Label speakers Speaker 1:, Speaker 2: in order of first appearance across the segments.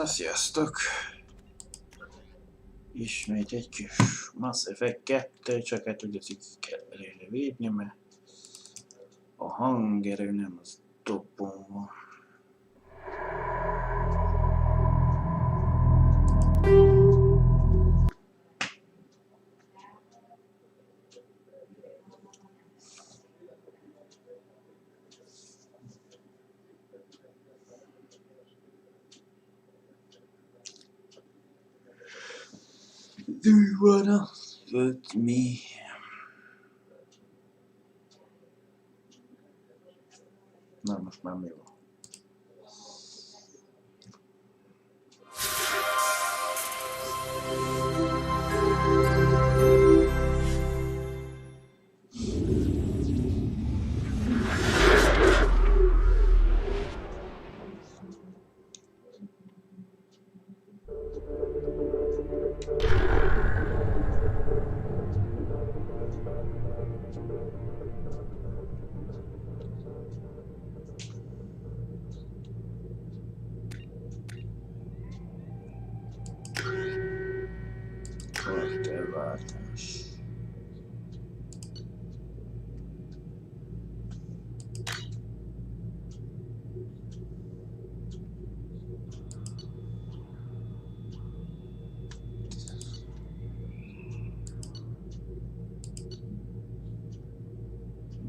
Speaker 1: Na sziasztok! Ismét egy kis Mass Effect 2, csak hát ugye így kell elérni védni, mert a hangerő nem az toppon van. Do you wanna hurt me? Na, most már mi van? Karakterváltás.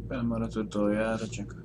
Speaker 1: Belmaradt utoljára csak.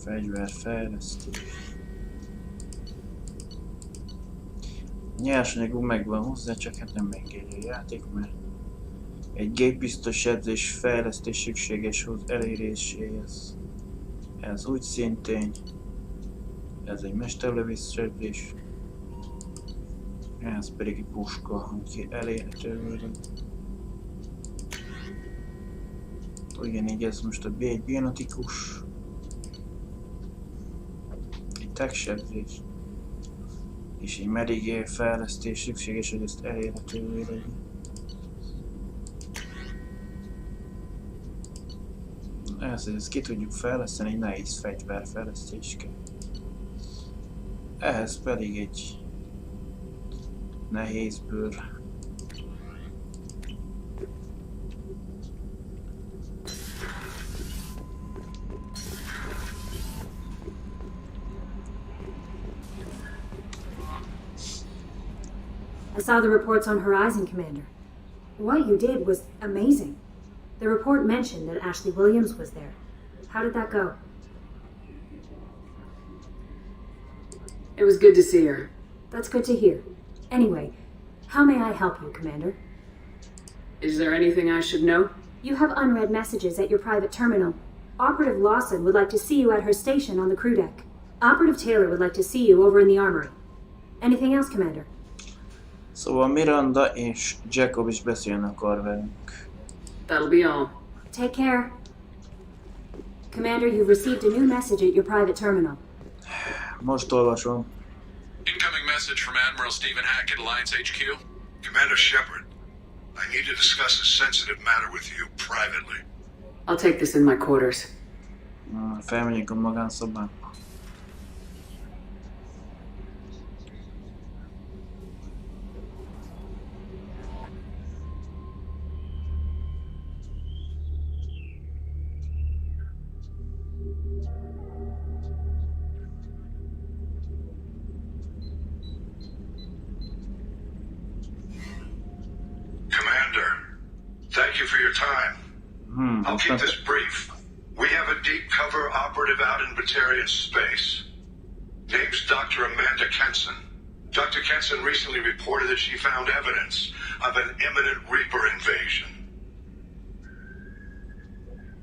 Speaker 1: Fegyverfejlesztő. Nyersanyagú megvan hozzá, csak hát nem megéri a játék, mert egy gépbiztos edzés fejlesztés szükséges eléréséhez. Ez úgy szintén. Ez egy mesterlövészedés. Ez pedig egy puska, ami elérhető. Ugyanígy ez most a B1 bionotikus. Tegsebzés és egy merigé fejlesztés szükséges, hogy ezt elérhetővé legyen. Ehhez, hogy ezt ki tudjuk fejleszteni, egy nehéz fegyverfejlesztés kell. Ehhez pedig egy nehéz bőr.
Speaker 2: I saw the reports on Horizon, Commander. What you did was amazing. The report mentioned that Ashley Williams was there. How did that go?
Speaker 3: It was good to see her.
Speaker 2: That's good to hear. Anyway, how may I help you, Commander?
Speaker 3: Is there anything I should know?
Speaker 2: You have unread messages at your private terminal. Operative Lawson would like to see you at her station on the crew deck. Operative Taylor would like to see you over in the armory. Anything else, Commander?
Speaker 1: Szóval Miranda és Jacob is beszélni akar velünk.
Speaker 3: That'll be all.
Speaker 2: Take care. Commander, you've received a new message at your private terminal.
Speaker 1: Most olvasom.
Speaker 4: Incoming message from Admiral Stephen Hackett, Alliance HQ.
Speaker 5: Commander Shepard, I need to discuss a sensitive matter with you privately.
Speaker 3: I'll take this in my quarters.
Speaker 1: Felmegyek a magánszobán.
Speaker 5: Thank you for your time. I'll keep this brief. We have a deep cover operative out in Batarian space. Name's Dr. Amanda Kenson. Dr. Kenson recently reported that she found evidence of an imminent Reaper invasion.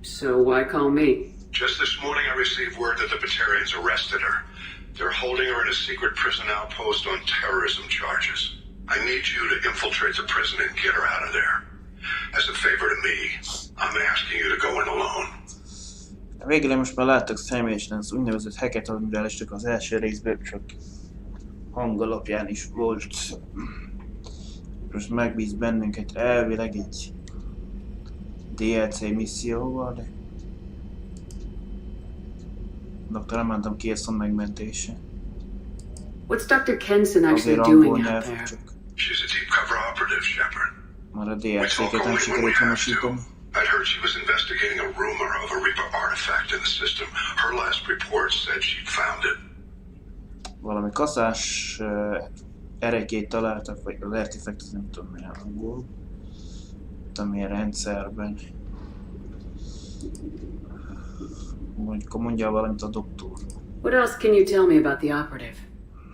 Speaker 3: So why call me?
Speaker 5: Just this morning I received word that the Batarians arrested her. They're holding her in a secret prison outpost on terrorism charges. I need you to infiltrate the prison and get her out of there. As a favor to me, I'm asking you to go in alone.
Speaker 1: Végre most már láttak személyesen az úgynevezett hacket admirálistök az első részből, csak hang alapján is volt. Most megbíz bennünket elvileg egy DLC misszióval, de Dr. Amanda Kiadó megmentése.
Speaker 3: What's Dr. Kenson actually
Speaker 1: Azért
Speaker 3: doing
Speaker 1: angol
Speaker 3: out
Speaker 1: nyelv,
Speaker 3: there?
Speaker 1: csak
Speaker 5: She's a deep cover operative, Shepard.
Speaker 1: már a
Speaker 5: We talk
Speaker 1: DLC-ket nem
Speaker 5: only when we
Speaker 1: sikerült
Speaker 5: have to.
Speaker 1: honosítani.
Speaker 5: I'd heard she was investigating a rumor of a Reaper artifact in the system. Her last report said she'd found it.
Speaker 1: Valami kaszás erekét találtak, vagy az artifact, nem tudom milyen angol. Amilyen rendszerben. Mondja valamit a doktor.
Speaker 3: What else can you tell me about the operative?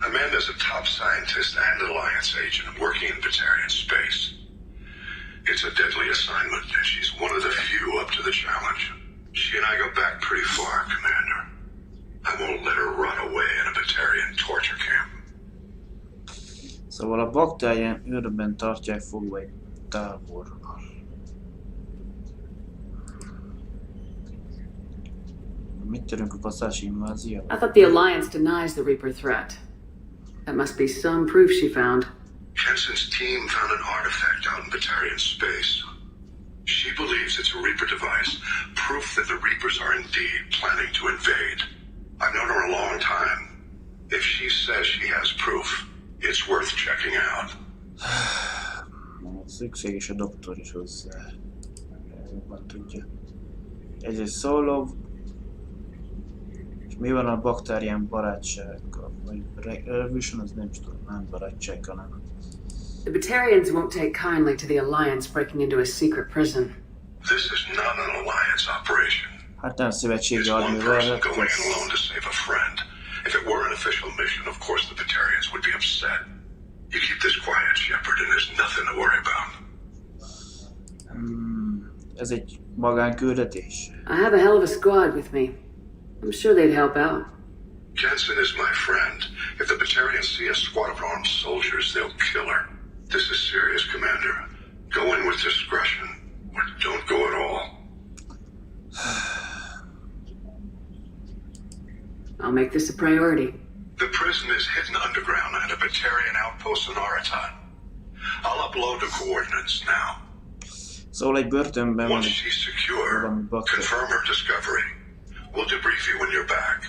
Speaker 5: Amanda's a top scientist and Alliance agent working in Batarian space. It's a deadly assignment, and she's one of the few up to the challenge. She and I go back pretty far, Commander. I won't let her run away in a Batarian torture camp.
Speaker 1: Szóval a baktárián őrben tartják fogva egy táborban. Mit törünk a kaszás invázió?
Speaker 3: I thought the Alliance denies the Reaper threat. That must be some proof she found.
Speaker 5: Kenson's team found an artifact out in Batarian space. She believes it's a Reaper device, proof that the Reapers are indeed planning to invade. I've known her a long time. If she says she has proof, it's worth checking out.
Speaker 1: Szükséges a doktor is hozzá. Jobban tudja. Ez egy Soul. És mi van a baktárián barátsággal? Vagy Revolution, az nem tudom, nem barátság, hanem.
Speaker 3: The Batarians won't take kindly to the Alliance breaking into a secret prison.
Speaker 5: This is not an Alliance operation.
Speaker 1: Hát nem szövetségi
Speaker 5: It's one
Speaker 1: admirálra,
Speaker 5: person going in
Speaker 1: ez
Speaker 5: alone to save a friend. If it were an official mission, of course the Batarians would be upset. You keep this quiet, Shepard, and there's nothing to worry about.
Speaker 1: ez egy magánküldetés.
Speaker 3: I have a hell of a squad with me. I'm sure they'd help out.
Speaker 5: Jensen is my friend. If the Batarians see a squad of armed soldiers, they'll kill her. This is serious, Commander. Go in with discretion, or don't go at all.
Speaker 3: I'll make this a priority.
Speaker 5: The prison is hidden underground at a Batarian outpost in Aratan. I'll upload the coordinates now.
Speaker 1: Szóval egy börtönben van
Speaker 5: Once she's secure,
Speaker 1: valami bakker.
Speaker 5: confirm her discovery. We'll debrief you when you're back.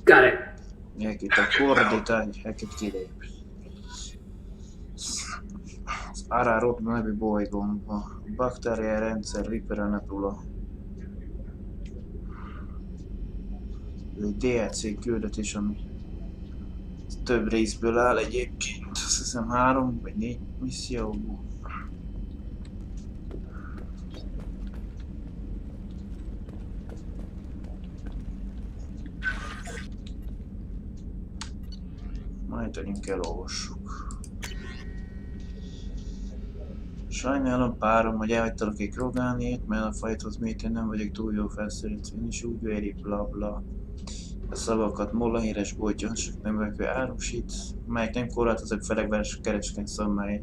Speaker 3: Got it.
Speaker 1: Itt a koordinátál, hacket kilép. Az Ararot nevű bolygón a baktária rendszer Reaperen epül. Ez egy DLC küldetés, ami több részből áll egyébként. Azt hiszem 3 vagy 4 misszióból. Majd elünk elolvassuk. Sajnálom párom, hogy elhagytalak egy Krogánét, mert a fajthoz métén nem vagyok túl jó felszerelt, én is úgy véri, bla bla. A szavakat mollahíres boltjon, sok nemekvő árusít, melyek nem korlátozok felegveres kereskedni szabályai.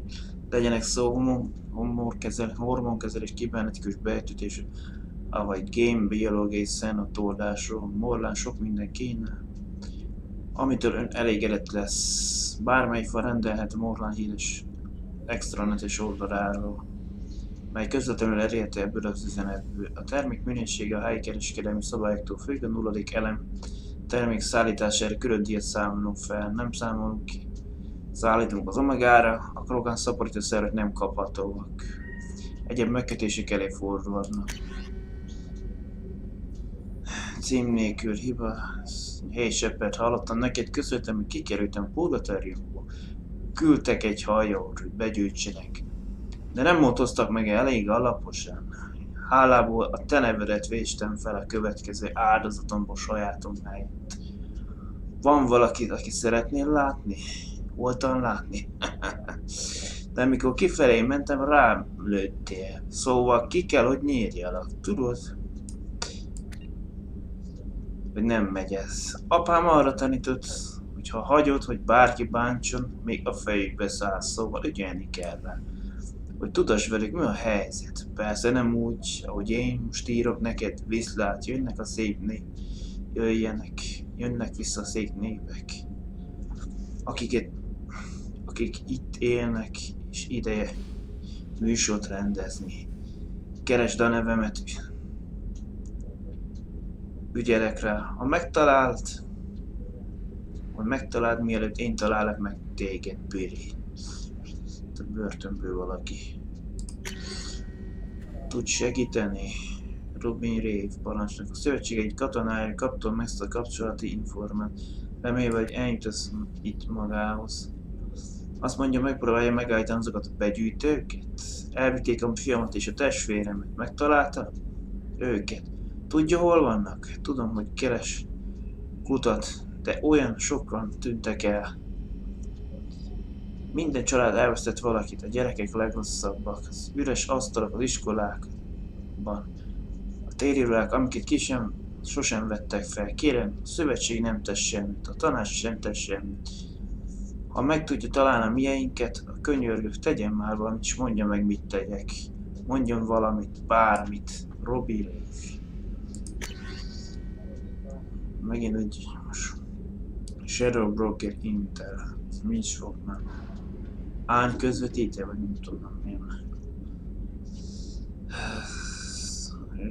Speaker 1: Legyenek szó hormonkezelés, kibernetikus beütés, avagy game, biológiai szenatoldásról, morlán sok minden kéne. Amitől ön elégedett lesz, bármely fa rendelhet a morlán híres extranetes oldaláról, mely közvetlenül elérhető ebből az üzenetből. A termék minősége a helyi kereskedelmi szabályoktól függ, a 0. elem termék szállítására külön díjat számolunk fel, nem számolunk ki. Szállítunk az omegára, a krogán szaporítószerek nem kaphatóak. Egyéb megkötések elé fordulnak. Cím nélkül hiba. Hey Shepard, hallottam neked, köszöntem, hogy kikerültem purgatóriumból. Küldtek egy hajót, hogy begyűjtsenek. De nem motoztak meg elég alaposan. Hálából a te nevedet véstem fel a következő áldozatomból sajátom helyett. Van valaki, aki szeretnél látni? Voltan látni? De amikor kifelé mentem, rám lőttél. Szóval ki kell, hogy nyírjalak, tudod? Hogy nem megy ez. Apám arra tanított, hogy hogyha hagyod, hogy bárki bántson, még a fejükbe szállsz, szóval ügyelni kell rá. Hogy tudass velük, mi a helyzet. Persze nem úgy, ahogy én most írok neked, viszlát, jönnek a szép nép. Jönnek vissza a szép népek. Akik itt élnek, és ideje műsort rendezni. Keresd a nevemet, ügyelek rá. Ha megtaláld, mielőtt én találok meg téged, Billy. A börtönből valaki. Tud segíteni? Robin Rave parancsnok. A szövetség egy katonája, kaptam ezt a kapcsolati informát. Remélve, hogy eljutasz itt magához. Azt mondja, megpróbálja megállítani azokat a begyűjtőket. Elvitték a fiamat és a testvéremet. Megtalálta őket. Tudja, hol vannak? Tudom, hogy keres, kutat, de olyan sokan tűntek el. Minden család elvesztett valakit, a gyerekek legrosszabbak, az üres asztalok az iskolákban, a térirodák, amiket sosem vettek fel. Kérem, a szövetség nem tesz semmit, a tanács sem tesz semmit. Ha meg tudja találni a mieinket, a könyörgök, tegyen már valamit, és mondja meg, mit tegyek. Mondjon valamit, bármit. Robbie. Megint egy Shadow Broker Intel. Mi is fog már? Ány közvetítje, vagy nem tudom én.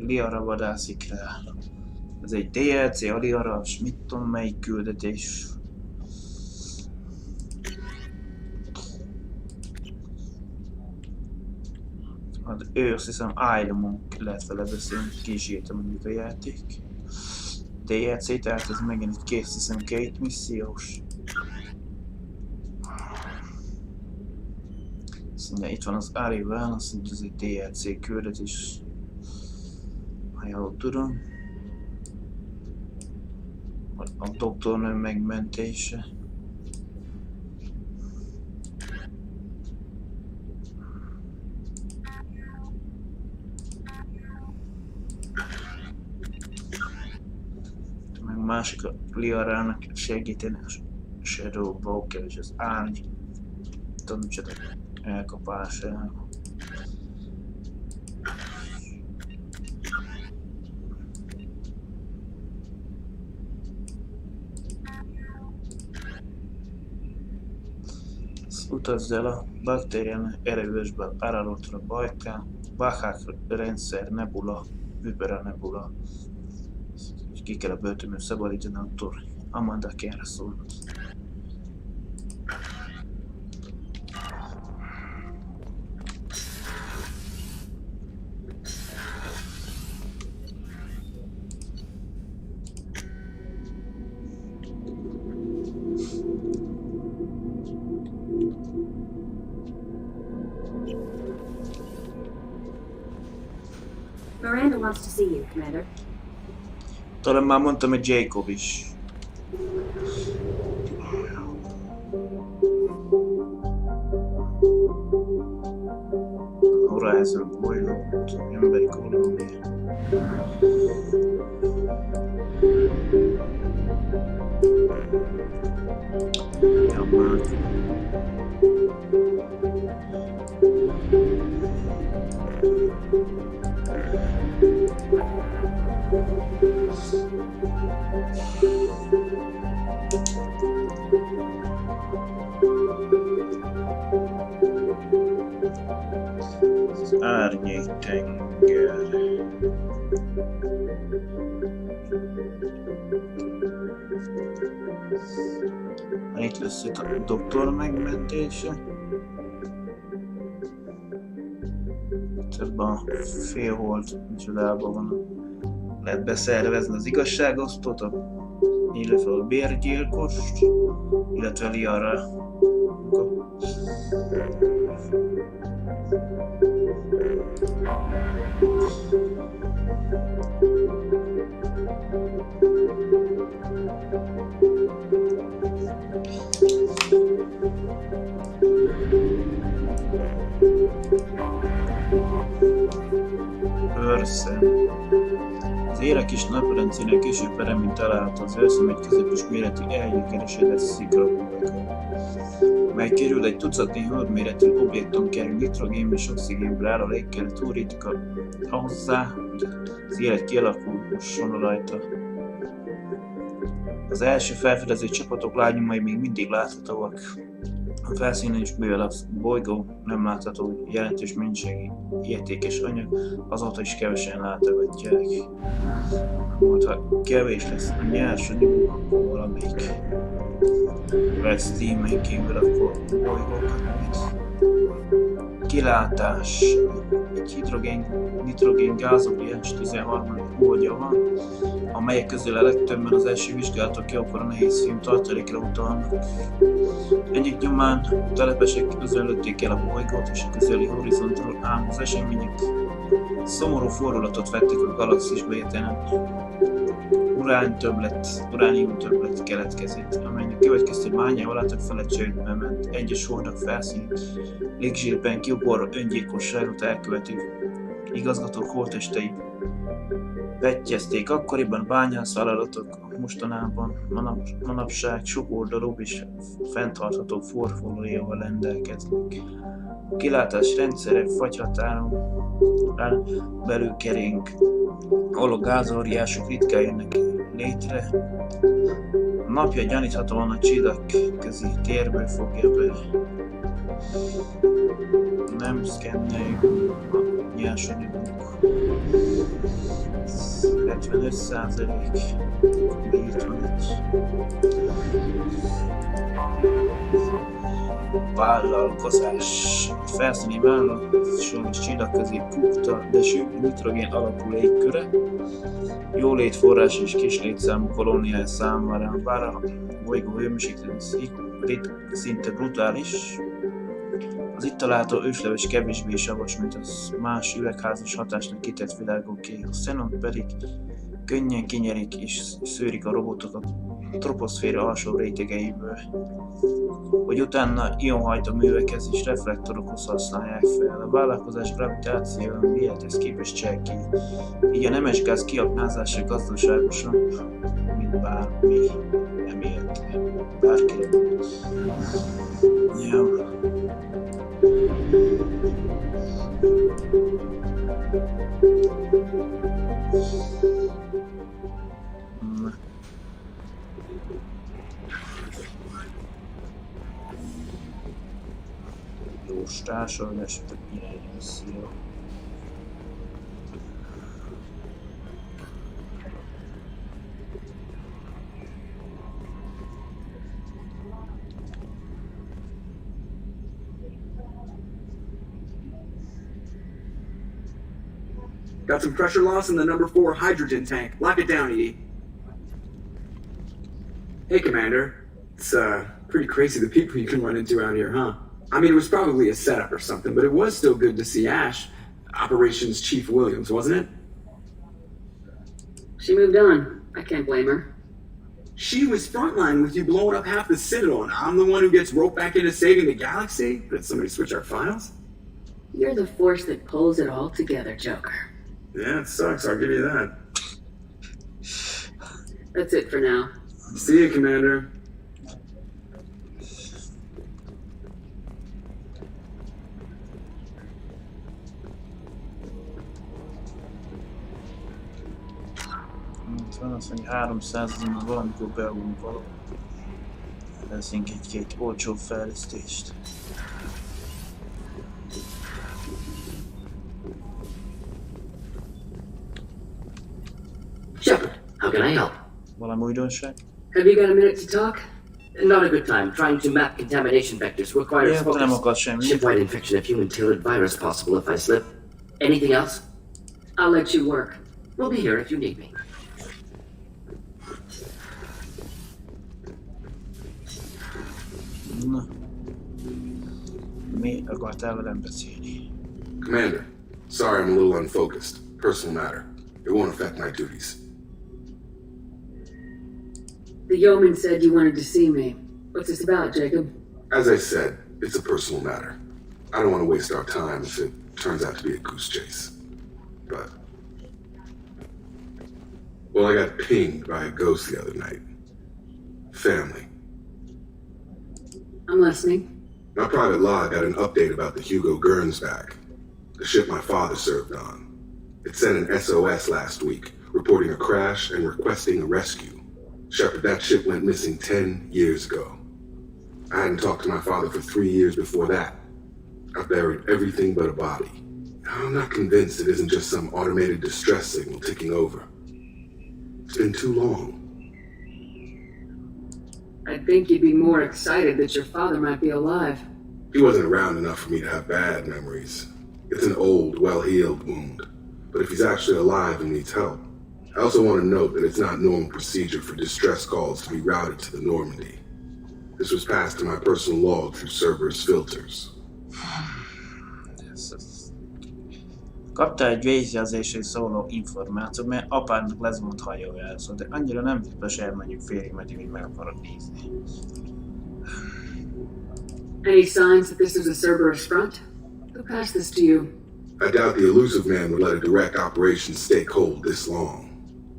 Speaker 1: Liara vadászik rá. Ez egy DLC, a Liara, és mit tudom melyik küldetés. Hát ő azt hiszem i.BL lehet vele beszélni, ki is írtam mondjuk a játék. DLC, tehát ez megint egy kész, hiszem 2 missziós. Azt mondja, itt van az i.BL, azt mondja, ez egy DLC küldetés. Ha jól tudom. A doktornő megmentése. Meg másik a Liarának segíteni a Shadow Broker és az árny. Tudom, micsoda elkapására. Utazz el a baktérián erősbe, Aralotra, Bajkán, Bachák rendszer, Nebula, Vipera Nebula. Ki kell a börtönből szabadítani, akkor Amanda kell szólnod.
Speaker 2: Miranda wants to see you, Commander.
Speaker 1: Talán már mondtam, hogy Jacob is. Horizon bolygót, emberi kolónia. Ja, már. Az árnyék tenger. Itt lesz itt a doktor megmentése. Ebben a félhold micsodában van. Lehet beszervezni az igazságosztót, illetve a bérgyilkost, illetve Liara. Őrszem. Az Éles kis naprendszínen később eredményt található az őszem egy közepes méretű elgyökeresedett sziklabolygó, mely körül egy tucatnyi holdméretű objektum kerül nitrogén és oxigénből áll a légkör túl ritka hozzá, hogy az élet kialakulhasson rajta. Az első felfedező csapatok lábnyomai még mindig láthatóak. A felszínen is, mivel a bolygó nem látható jelentős mennyiségű értékes anyag, azóta is kevesen látogatják. Majd ha kevés lesz a nyersanyag, akkor valamelyik vesz Steamen kívül, akkor bolygókat majd. Kilátás. Egy nitrogén gázóriás 13. holdja van, amelyek közül a legtöbben az első vizsgálatok jókora nehéz film tartalékra utalnak. Ennyit nyomán a telepesek özönlötték el a bolygót és a közeli horizontról, ám az események szomorú fordulatot vettek a galaxisba értelen. Uránium többlet keletkezett, amelynek következtében bányával át a fele csődbe ment. Egyes holdak felszíni légzsírben kiuborva öngyilkosságot elkövető igazgatók holttestei pettyezték. Akkoriban a bányászvállalatok mostanában manapság sokoldalúbb és fenntartható portfólióval rendelkeznek. A kilátás rendszere fagyhatáron belül kering, ahol a gázóriások ritkán jönnek létre. A napja gyaníthatóan a csillagközi térből fogja be. Nem szkenneljük a nyersanyagok. 75% vállalkozás. Felszíni vállaláson és csillagközi kukta, de sűrű nitrogén alapú légköre, jó létforrás és kis létszámú kolóniája számára, bár a bolygó hőmérséklete szinte brutális, az itt található ősleves kevésbé savas, mint az más üvegházas hatásnak kitett világoké. A xenon pedig könnyen kinyerik és szőrik a robotok a troposzféra alsó rétegeiből, hogy utána ionhajtó művekhez és reflektorokhoz használják fel. A vállalkozás gravitációja mihez képest cselkély, így a nemesgáz kiaknázása gazdaságosan, mint bármi nem érte. Bárki. Ja. Jós társadalás, több misszió.
Speaker 6: Got some pressure loss in the number 4 hydrogen tank. Lock it down, E. Hey, Commander. It's pretty crazy the people you can run into out here, huh? I mean, it was probably a setup or something, but it was still good to see Ash. Operations Chief Williams, wasn't it?
Speaker 3: She moved on. I can't blame her.
Speaker 6: She was frontline with you blowing up half the Citadel, and I'm the one who gets roped back into saving the galaxy? Did somebody switch our files?
Speaker 3: You're the force that pulls it all together, Joker.
Speaker 6: Yeah, it sucks, I'll give you that.
Speaker 3: That's it for now.
Speaker 6: See you, Commander.
Speaker 1: Van az, hogy 300 ezen valamikor beugunk való. Leszünk egy-két olcsó fejlesztést.
Speaker 7: Shepard, how can I help?
Speaker 1: Valami újdonság?
Speaker 3: Have you got a minute to talk?
Speaker 7: Not a good time. Trying to map contamination vectors requires
Speaker 1: Nem akar
Speaker 7: focus.
Speaker 1: semmi.
Speaker 7: Shipwide infection of human-tailored virus possible if I slip. Anything else?
Speaker 3: I'll let you work.
Speaker 7: We'll be here if you need me.
Speaker 1: Na. Mi akartál velem beszélni?
Speaker 8: Commander, sorry I'm a little unfocused. Personal matter. It won't affect my duties.
Speaker 3: The yeoman said you wanted to see me. What's this about, Jacob?
Speaker 8: As I said, it's a personal matter. I don't want to waste our time if it turns out to be a goose chase. But Well, I got pinged by a ghost the other night. Family.
Speaker 3: I'm listening.
Speaker 8: My private log got an update about the Hugo Gernsback, the ship my father served on. It sent an SOS last week, reporting a crash and requesting a rescue. Shepard, that ship went missing 10 years ago. I hadn't talked to my father for 3 years before that. I buried everything but a body. I'm not convinced it isn't just some automated distress signal ticking over. It's been too long.
Speaker 3: I think you'd be more excited that your father might be alive.
Speaker 8: He wasn't around enough for me to have bad memories. It's an old, well-healed wound. But if he's actually alive and needs help, I also want to note that it's not normal procedure for distress calls to be routed to the Normandy. This was passed to my personal log through Cerberus filters.
Speaker 1: Kapta egy vészjelzésről szóló információt, mert apának lezvont hajójelző, de annyira nem biztos elmenjük félig meddig, hogy meg akarod nézni.
Speaker 3: Any signs that this is a Cerberus front? Who passed this to you?
Speaker 8: I doubt the elusive man would let a direct operation stake hold this long.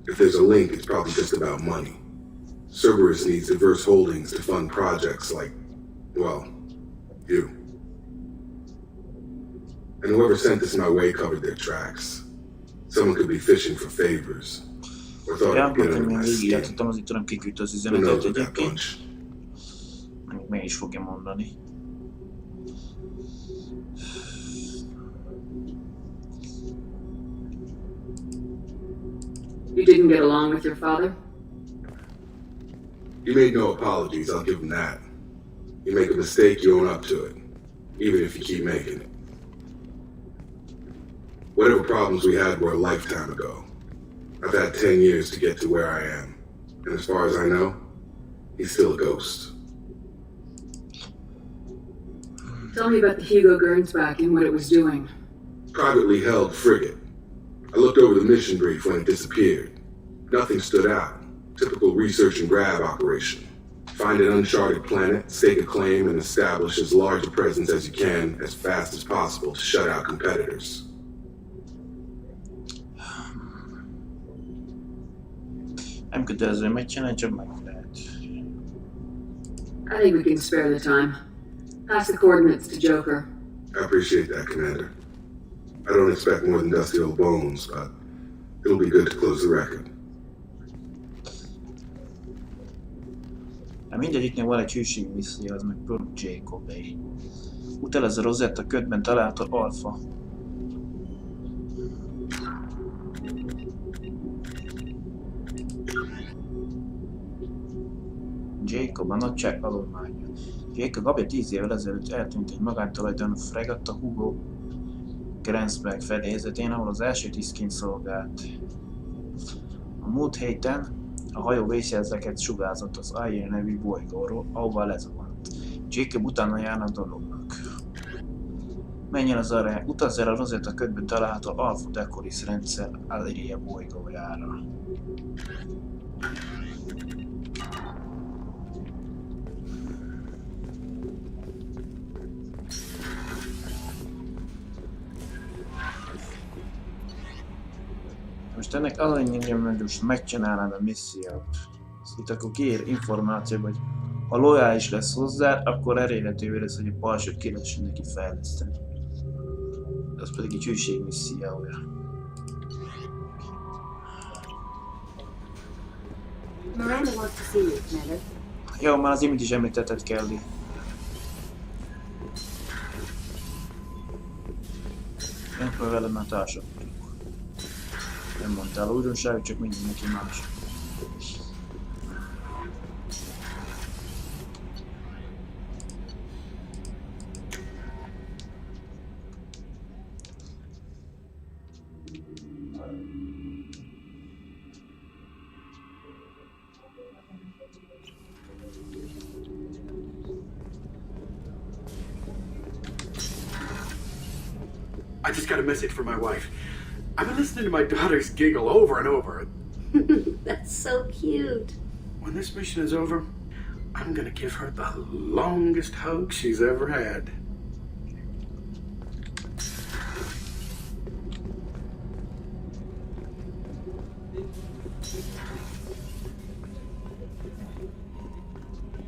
Speaker 8: If there's a link, it's probably just about money. Cerberus needs diverse holdings to fund projects like, well, you. And whoever sent this my way covered their tracks. Someone could be fishing for favors. Or thought I'd get under my skin.
Speaker 1: Azért tudom kiküldte az
Speaker 8: Who
Speaker 1: üzenetet
Speaker 8: knows with that
Speaker 1: egyébként.
Speaker 8: bunch?
Speaker 1: Meg is fogja mondani.
Speaker 3: You didn't get along with your father?
Speaker 8: You made no apologies, I'll give him that. You make a mistake, you own up to it. Even if you keep making it. Whatever problems we had were a lifetime ago. I've had 10 years to get to where I am. And as far as I know, he's still a ghost.
Speaker 3: Tell me about the Hugo Gernsback and what it was doing.
Speaker 8: Privately held frigate. I looked over the mission brief when it disappeared. Nothing stood out. Typical research and grab operation. Find an uncharted planet, stake a claim, and establish as large a presence as you can as fast as possible to shut out competitors.
Speaker 1: Nem kötelező megcsinálni, csak meg lehet.
Speaker 3: I think we can spare the time. Pass the coordinates to Joker.
Speaker 8: I appreciate that, Commander. I don't expect more than dusty old bones, but it'll be good to close the record.
Speaker 1: Mindegyiknél van egy hűség misszió, az meg pont Jacobé. Utalaz a Rosetta ködben található alfa. Jacob a nagyság alulmánya. Jacob apja 10 évvel ezelőtt eltűnt egy magántulajdonú fregatta Hugo Gernsback fedélzetén, ahol az első tisztként szolgált. A múlt héten a hajó vészjelzeket sugárzott az i.BL nevű bolygóról, ahova lezuhant. Jacob utána járna a dolognak. Menjen az arra, utazz el a Rosetta ködben található Alpha Decoris rendszer Alleria bolygójára. Most ennek az lényegem, hogy most megcsinálnád a missziót. Itt akkor kér információba, hogy ha lojális lesz hozzá, akkor elérhetővé lesz, hogy a balsőt ki lehessen neki fejleszteni. Az pedig egy hűség missziója.
Speaker 2: Miranda wants to see you, Commander.
Speaker 1: Jó, már az imént is említetted, Kelly. Nem kell velem, már társak vagyunk. Nem mondtál újdonságot, csak mindenki más.
Speaker 9: I just got a message from my wife. I've been listening to my daughters giggle over and over.
Speaker 10: That's so cute.
Speaker 9: When this mission is over, I'm gonna give her the longest hug she's ever had.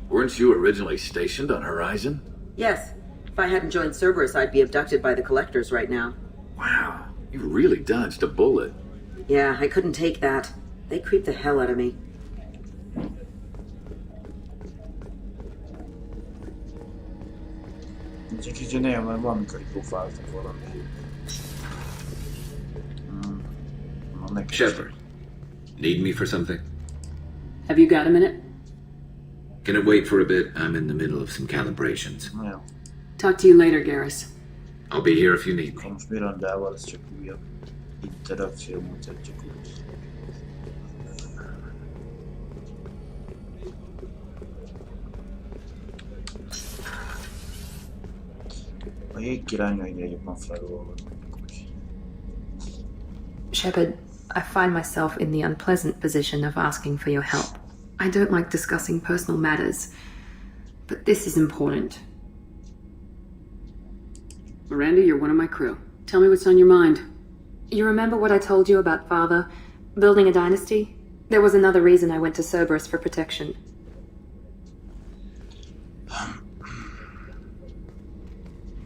Speaker 11: Weren't you originally stationed on Horizon?
Speaker 12: Yes. If I hadn't joined Cerberus, I'd be abducted by the Collectors right now.
Speaker 11: Wow, you really dodged a bullet.
Speaker 12: Yeah, I couldn't take that. They creeped the hell out of me.
Speaker 1: Csak így néha már valamikor pofáltak valami.
Speaker 13: Shepard, need me for something?
Speaker 3: Have you got a minute?
Speaker 13: Can it wait for a bit? I'm in the middle of some calibrations.
Speaker 1: Ja.
Speaker 3: Talk to you later, Garrus.
Speaker 13: I'll be here if you need me.
Speaker 1: Most Mirandával ez csak újabb interakció, mondhatjuk úgy. A jégkirálynőire jobban felolvadnak.
Speaker 14: Shepard, I find myself in the unpleasant position of asking for your help. I don't like discussing personal matters, but this is important.
Speaker 3: Miranda, you're one of my crew. Tell me what's on your mind.
Speaker 14: You remember what I told you about Father? Building a dynasty? There was another reason I went to Cerberus for protection.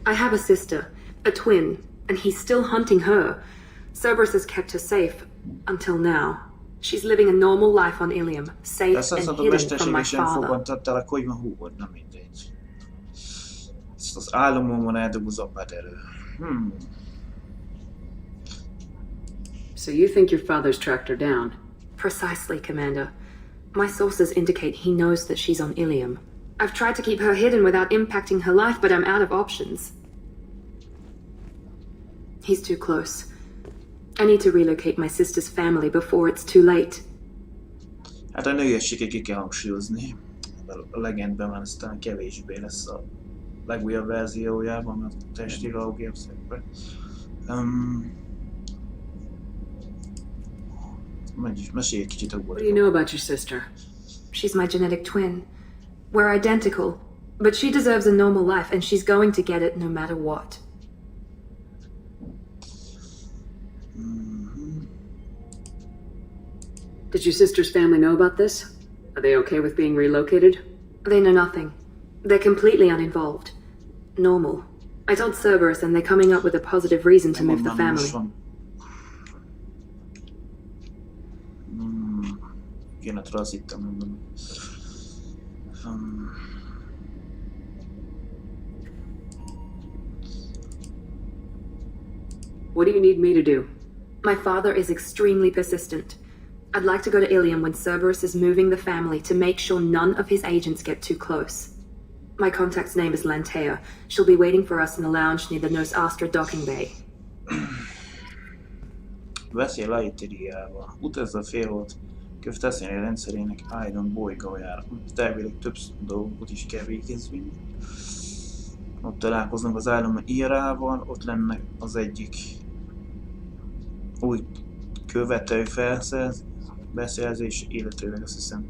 Speaker 14: I have a sister, a twin, and he's still hunting her. Cerberus has kept her safe, until now. She's living a normal life on Ilium, safe and hidden from my father.
Speaker 1: Ezt az álomomon eldoboz a paderő.
Speaker 3: So you think your father's tracked her down?
Speaker 14: Precisely, Commander. My sources indicate he knows that she's on Ilium. I've tried to keep her hidden without impacting her life, but I'm out of options. He's too close. I need to relocate my sister's family before it's too late.
Speaker 1: Hát a nőiességet ki kell hangsúlyozni. A legendben van, aztán kevésbé lesz a legújabb verziójában, a testi raugépszerben. Mesélj egy kicsit abból.
Speaker 3: What do you know about your sister?
Speaker 14: She's my genetic twin. We're identical, but she deserves a normal life, and she's going to get it no matter what.
Speaker 3: Did your sister's family know about this? Are they okay with being relocated?
Speaker 14: They know nothing. They're completely uninvolved. Normal. I told Cerberus, and they're coming up with a positive reason to move the family.
Speaker 3: What do you need me to do?
Speaker 14: My father is extremely persistent. I'd like to go to Ilium when Cerberus is moving the family to make sure none of his agents get too close. My contact's name is Lantea. She'll be waiting for us in the lounge near the Nos Astra docking bay.
Speaker 1: Beszél Laitiriával. Utazz a félhold kövteszéni rendszerének Idon bolygójára. Elvileg több dolgot is kell végezni. Ott találkoznak az állam írával, ott lenne az egyik új követő beszerzés, illetőleg azt hiszem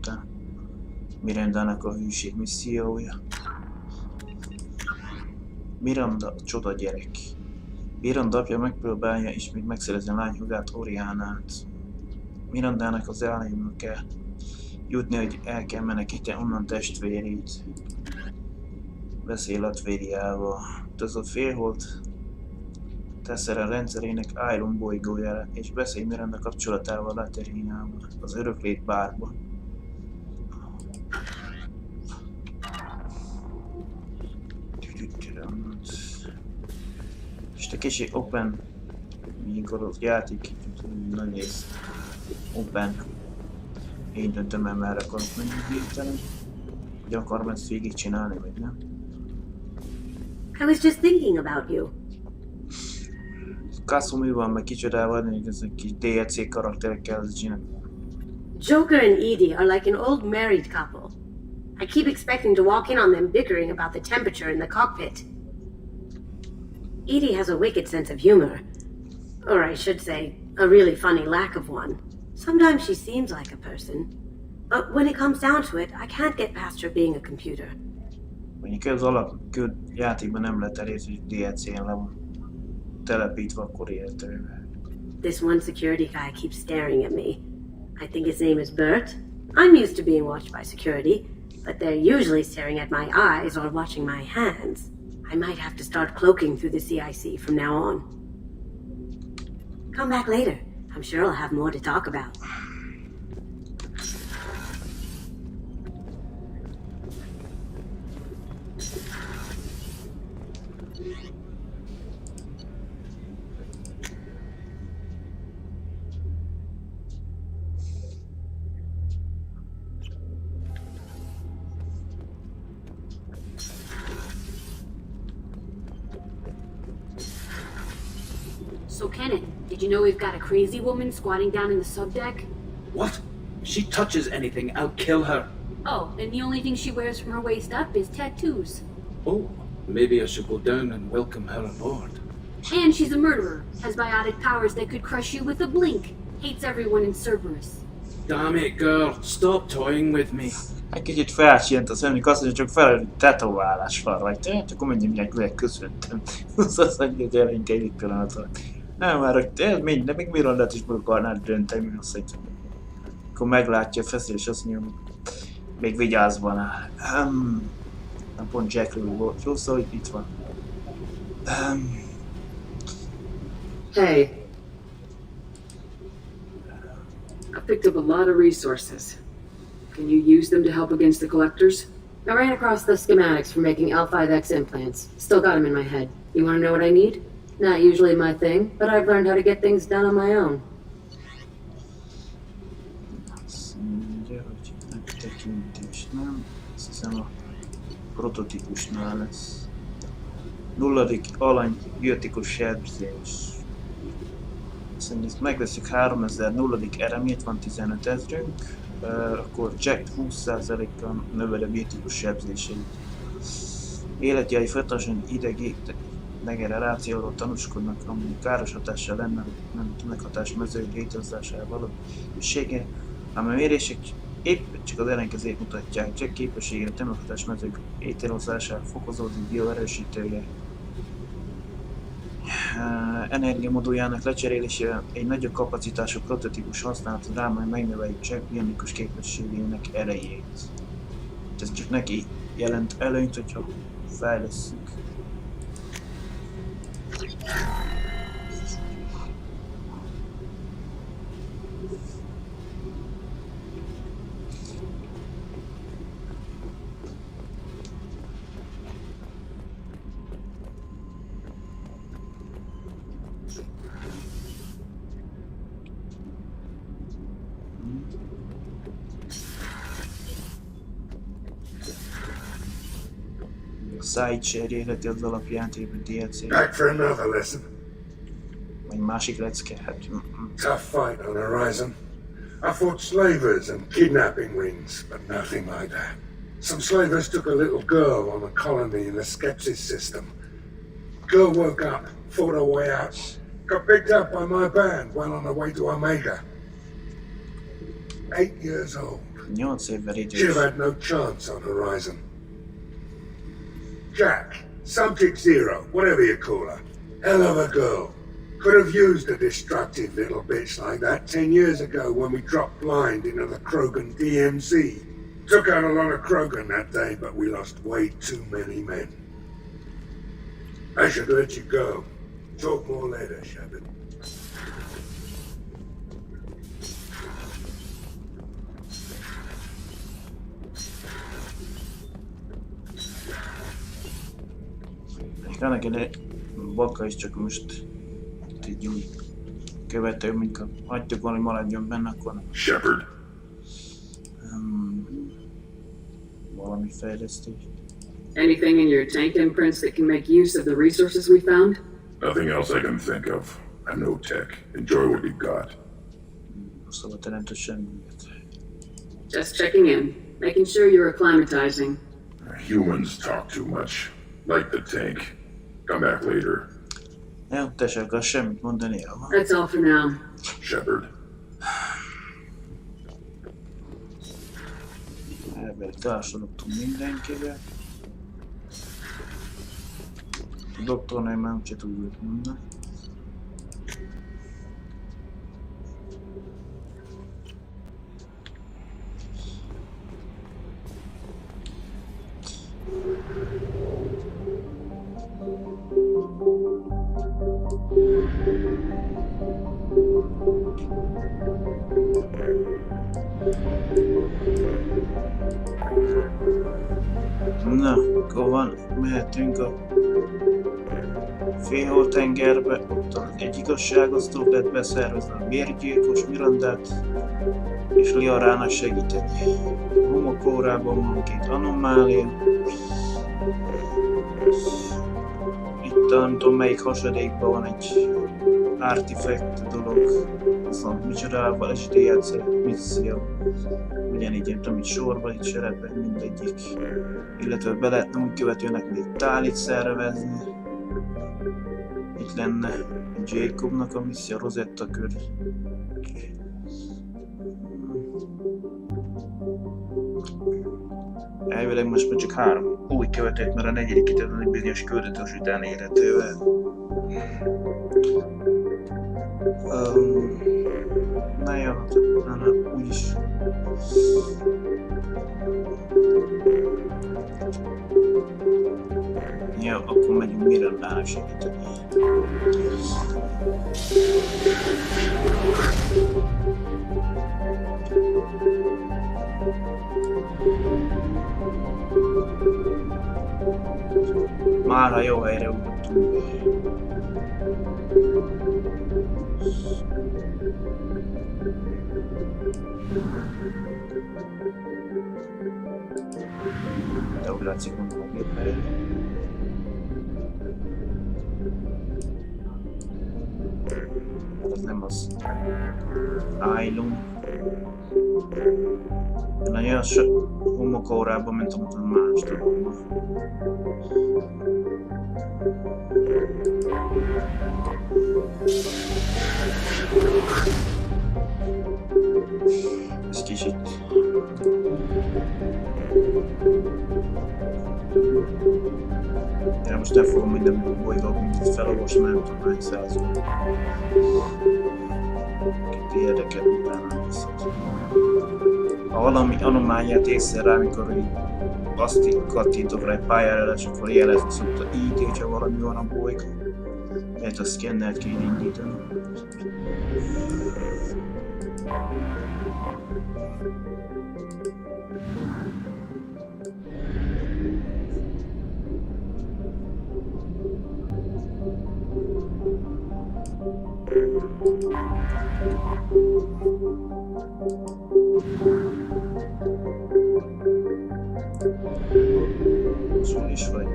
Speaker 1: Mirandának a hűség missziója. Miranda a csoda gyerek. Miranda apja megpróbálja ismét megszerezni a lányhugát Oriánát. Mirandának az államról kell jutni, hogy el kell menekíteni onnan testvérét. Beszél Latvériával. Az a félhold teszel a rendszerének Island bolygójára, és beszélj Miranda kapcsolatával Latvériával, az öröklét bárban. És te kicsi open, mikor az játék nagy rész open. Én döntöm el, merre akarok menni végtelen. Hogy akarom ezt végigcsinálni, vagy nem?
Speaker 10: I was just thinking about you.
Speaker 1: Kasszumi van, meg kicsodával, hogy ezek kis DLC karakterekkel csinálni.
Speaker 10: Joker and Edie are like an old married couple. I keep expecting to walk in on them bickering about the temperature in the cockpit. Edie has a wicked sense of humor. Or I should say, a really funny lack of one. Sometimes she seems like a person. But when it comes down to it, I can't get past her being a computer.
Speaker 1: Mondjuk az alapkőd játékban nem lehet elérni, hogy DLC-en le van telepítve, akkor értő.
Speaker 10: This one security guy keeps staring at me. I think his name is Bert. I'm used to being watched by security, but they're usually staring at my eyes or watching my hands. I might have to start cloaking through the CIC from now on. Come back later. I'm sure I'll have more to talk about.
Speaker 15: So Kenneth, did you know we've got a crazy woman squatting down in the subdeck?
Speaker 16: What? If she touches anything, I'll kill her.
Speaker 15: Oh, and the only thing she wears from her waist up is tattoos.
Speaker 16: Oh, maybe I should go down and welcome her aboard.
Speaker 15: And she's a murderer, has biotic powers that could crush you with a blink, hates everyone in Cerberus.
Speaker 16: Damn it, girl, stop toying with me.
Speaker 1: Egy kicsit felcsient a szemünk, azt mondja, csak felelő tetoválás van rajta, hát akkor mindjárt megköszöntem. Azt mondja, hogy elég egy pillanatra. Nem már, hogy ez mind, de még Mirandát is meg akarnád dönteni, azt mondja. Akkor meglátja a feszély, és azt mondja, még vigyázban áll. Nem pont Jackről volt jó, szóval itt van.
Speaker 3: Hey. I picked up a lot of resources. Can you use them to help against the collectors?
Speaker 17: I ran across the schematics for making L5X implants. Still got them in my head. You want to know what I need? Not usually my thing, but I've learned how to get things done on my own.
Speaker 1: Azt mondja, hogy megtekintés nem. Azt hiszem a prototípusnál lesz. 0. alany biotikus sebzés. Azt mondja, ezt megveszünk 3000 0. eremét, van 15 000-ünk. Akkor Jack 20%-kal növeli a biotikus sebzéseit. Életjai folyamatosan idegi degenerációról tanúskodnak, ami káros hatással lenne, nem meghatás mezői létrehozásával való hűsége, ám a mérések épp csak az ellenkezőjét mutatják. Jack képességére tömeghatás mezők létrehozására fokozódik bioerősítője. Energiamoduljának lecserélésével egy nagyobb kapacitású prototípus használat rá majd megnöveljük Jack bionikus képességének erejét. Ez csak neki jelent előnyt, hogyha fejlesszük. Side cserélheti az alapjátékban DLC.
Speaker 5: Back for another lesson.
Speaker 1: Vagy másik lecke, hát...
Speaker 5: Tough fight on Horizon. I fought slavers and kidnapping rings, but nothing like that. Some slavers took a little girl on a colony in the Skepsis system. Girl woke up, fought her way out, got picked up by my band while on her way to Omega. 8 years old.
Speaker 1: 8 évvel idős.
Speaker 5: She'd have had no chance on Horizon. Jack, Subject Zero, whatever you call her. Hell of a girl. Could have used a destructive little bitch like that 10 years ago when we dropped blind into the Krogan DMZ. Took out a lot of Krogan that day, but we lost way too many men. I should let you go. Talk more later, Shepard.
Speaker 1: Ennek egy baka is, csak most egy új követő, minket hagytuk volna, hogy maradjon benne, akkor nem.
Speaker 8: Shepard.
Speaker 1: Valami fejlesztés.
Speaker 3: Anything in your tank imprints that can make use of the resources we found?
Speaker 8: Nothing else I can think of. I'm no tech. Enjoy what you've got.
Speaker 1: Szóval te nem tudsz semmiket.
Speaker 3: Just checking in, making sure you're acclimatizing.
Speaker 8: Humans talk too much. Like the tank. Come back later.
Speaker 1: Jó, te se akarsz semmit mondani, jó?
Speaker 3: That's all for now.
Speaker 8: Shepard.
Speaker 1: Elvileg társadalottunk mindenkivel. A doktornál már úgyse tudjuk mondani. – Akkor van, mehetünk a Félholtengerbe, ott egy igazságosztó lett beszervezve a bérgyilkos Mirandát, és Liarának segíteni. A homokórában van 2 anomália. Itt nem tudom melyik hasadékban van egy artifact dolog, azon micsodával és DLC misszió. Ugyanígy nem tudom, itt sorba, itt seregben mindegyik. Illetve be lehetne úgy követőnek még tálit szervezni. Itt lenne Jacobnak a misszió, Rosetta kör. Elvileg most már csak 3 új követőt, mert a 4. kitadott egy bizonyos küldetés után érhetővel. Na jó, úgyis. Jó, akkor megyünk Mirandának segíteni. Már a jó helyre ugrottunk. De úgy látszik, mondom a gép helyre. Ez nem az. Állunk. Nagyon sok homokórában, mint amit más dologban. Ez kicsit. Én most nem fogom minden bolygót mindig felolvasni, mert nem tudom hány százal. Itt érdekelt utána viszont. Ha valami anomáliát észre rá, amikor azt kattintok rá egy pályára, és akkor jelezni szokta ID, hogyha valami van a bolygón. Mert a szkennert kéne indítani. Azon is vagyunk.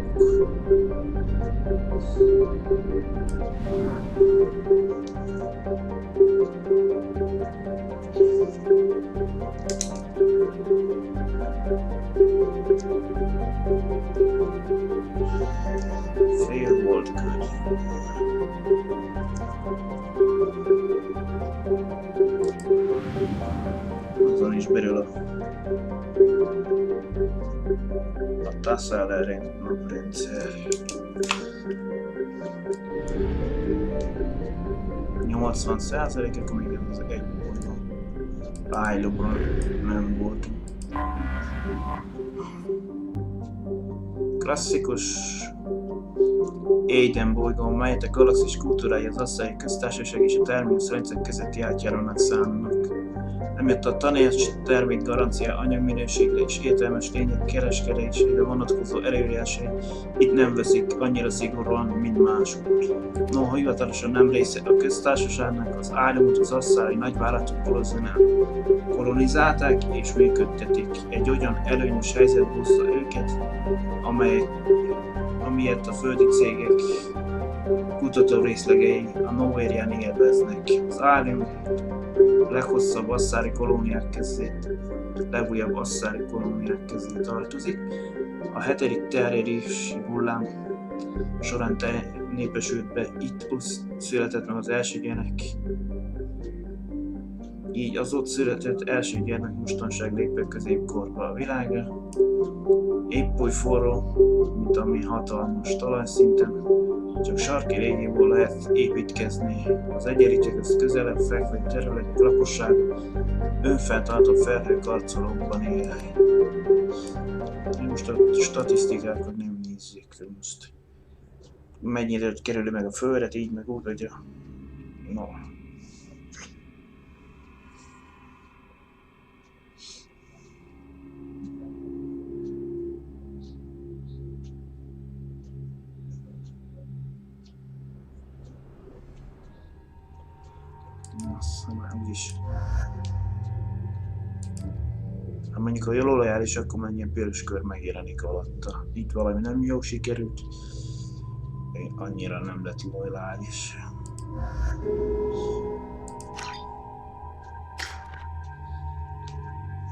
Speaker 1: Fél volt kör. Azon is belül a Tassaler naprendszer. 80%-ek, még az egy bolygó. Állóban nem voltunk. Klasszikus Aiden bolygón, melyet a galaxis kultúrája, az asszai köztársaság és a terminus rendszer közötti átjárónak számnak. Emiatt a tanács termék garancia anyagminőségre és értelmes lények kereskedésére vonatkozó előírásai itt nem veszik annyira szigorúan, mint máshol. Noha hivatalosan nem része a köztársaságnak, az államot az asszályi nagyvállalatok kolonizálták és működtetik. Egy olyan előnyös helyzet hozza őket, amilyet a földi cégek kutató részlegei a Novérián élveznek. Az állam leghosszabb asszári kolóniák közé, legújabb asszári kolóniák közé tartozik. A 7. terjedési hullám során népesült be, itt született meg az első gyermek. Így az ott született első gyermek mostanság lép be középkorba a világra. Épp oly forró, mint ami hatalmas talajszinten, csak sarki régióból lehet építkezni. Az egyenlítőkhöz közelebb fekvő területek lakossága önfenntartó felhőkarcolókban él. Most a statisztikákat nem nézzék fel most. Mennyire kerül meg a földet, így meg úgy, hogy a... No. Azt már úgyis. Ha mondjuk, ha jól lojális, akkor már ilyen piros kör megjelenik alatta. Itt valami nem jó sikerült. Annyira nem lett lojális.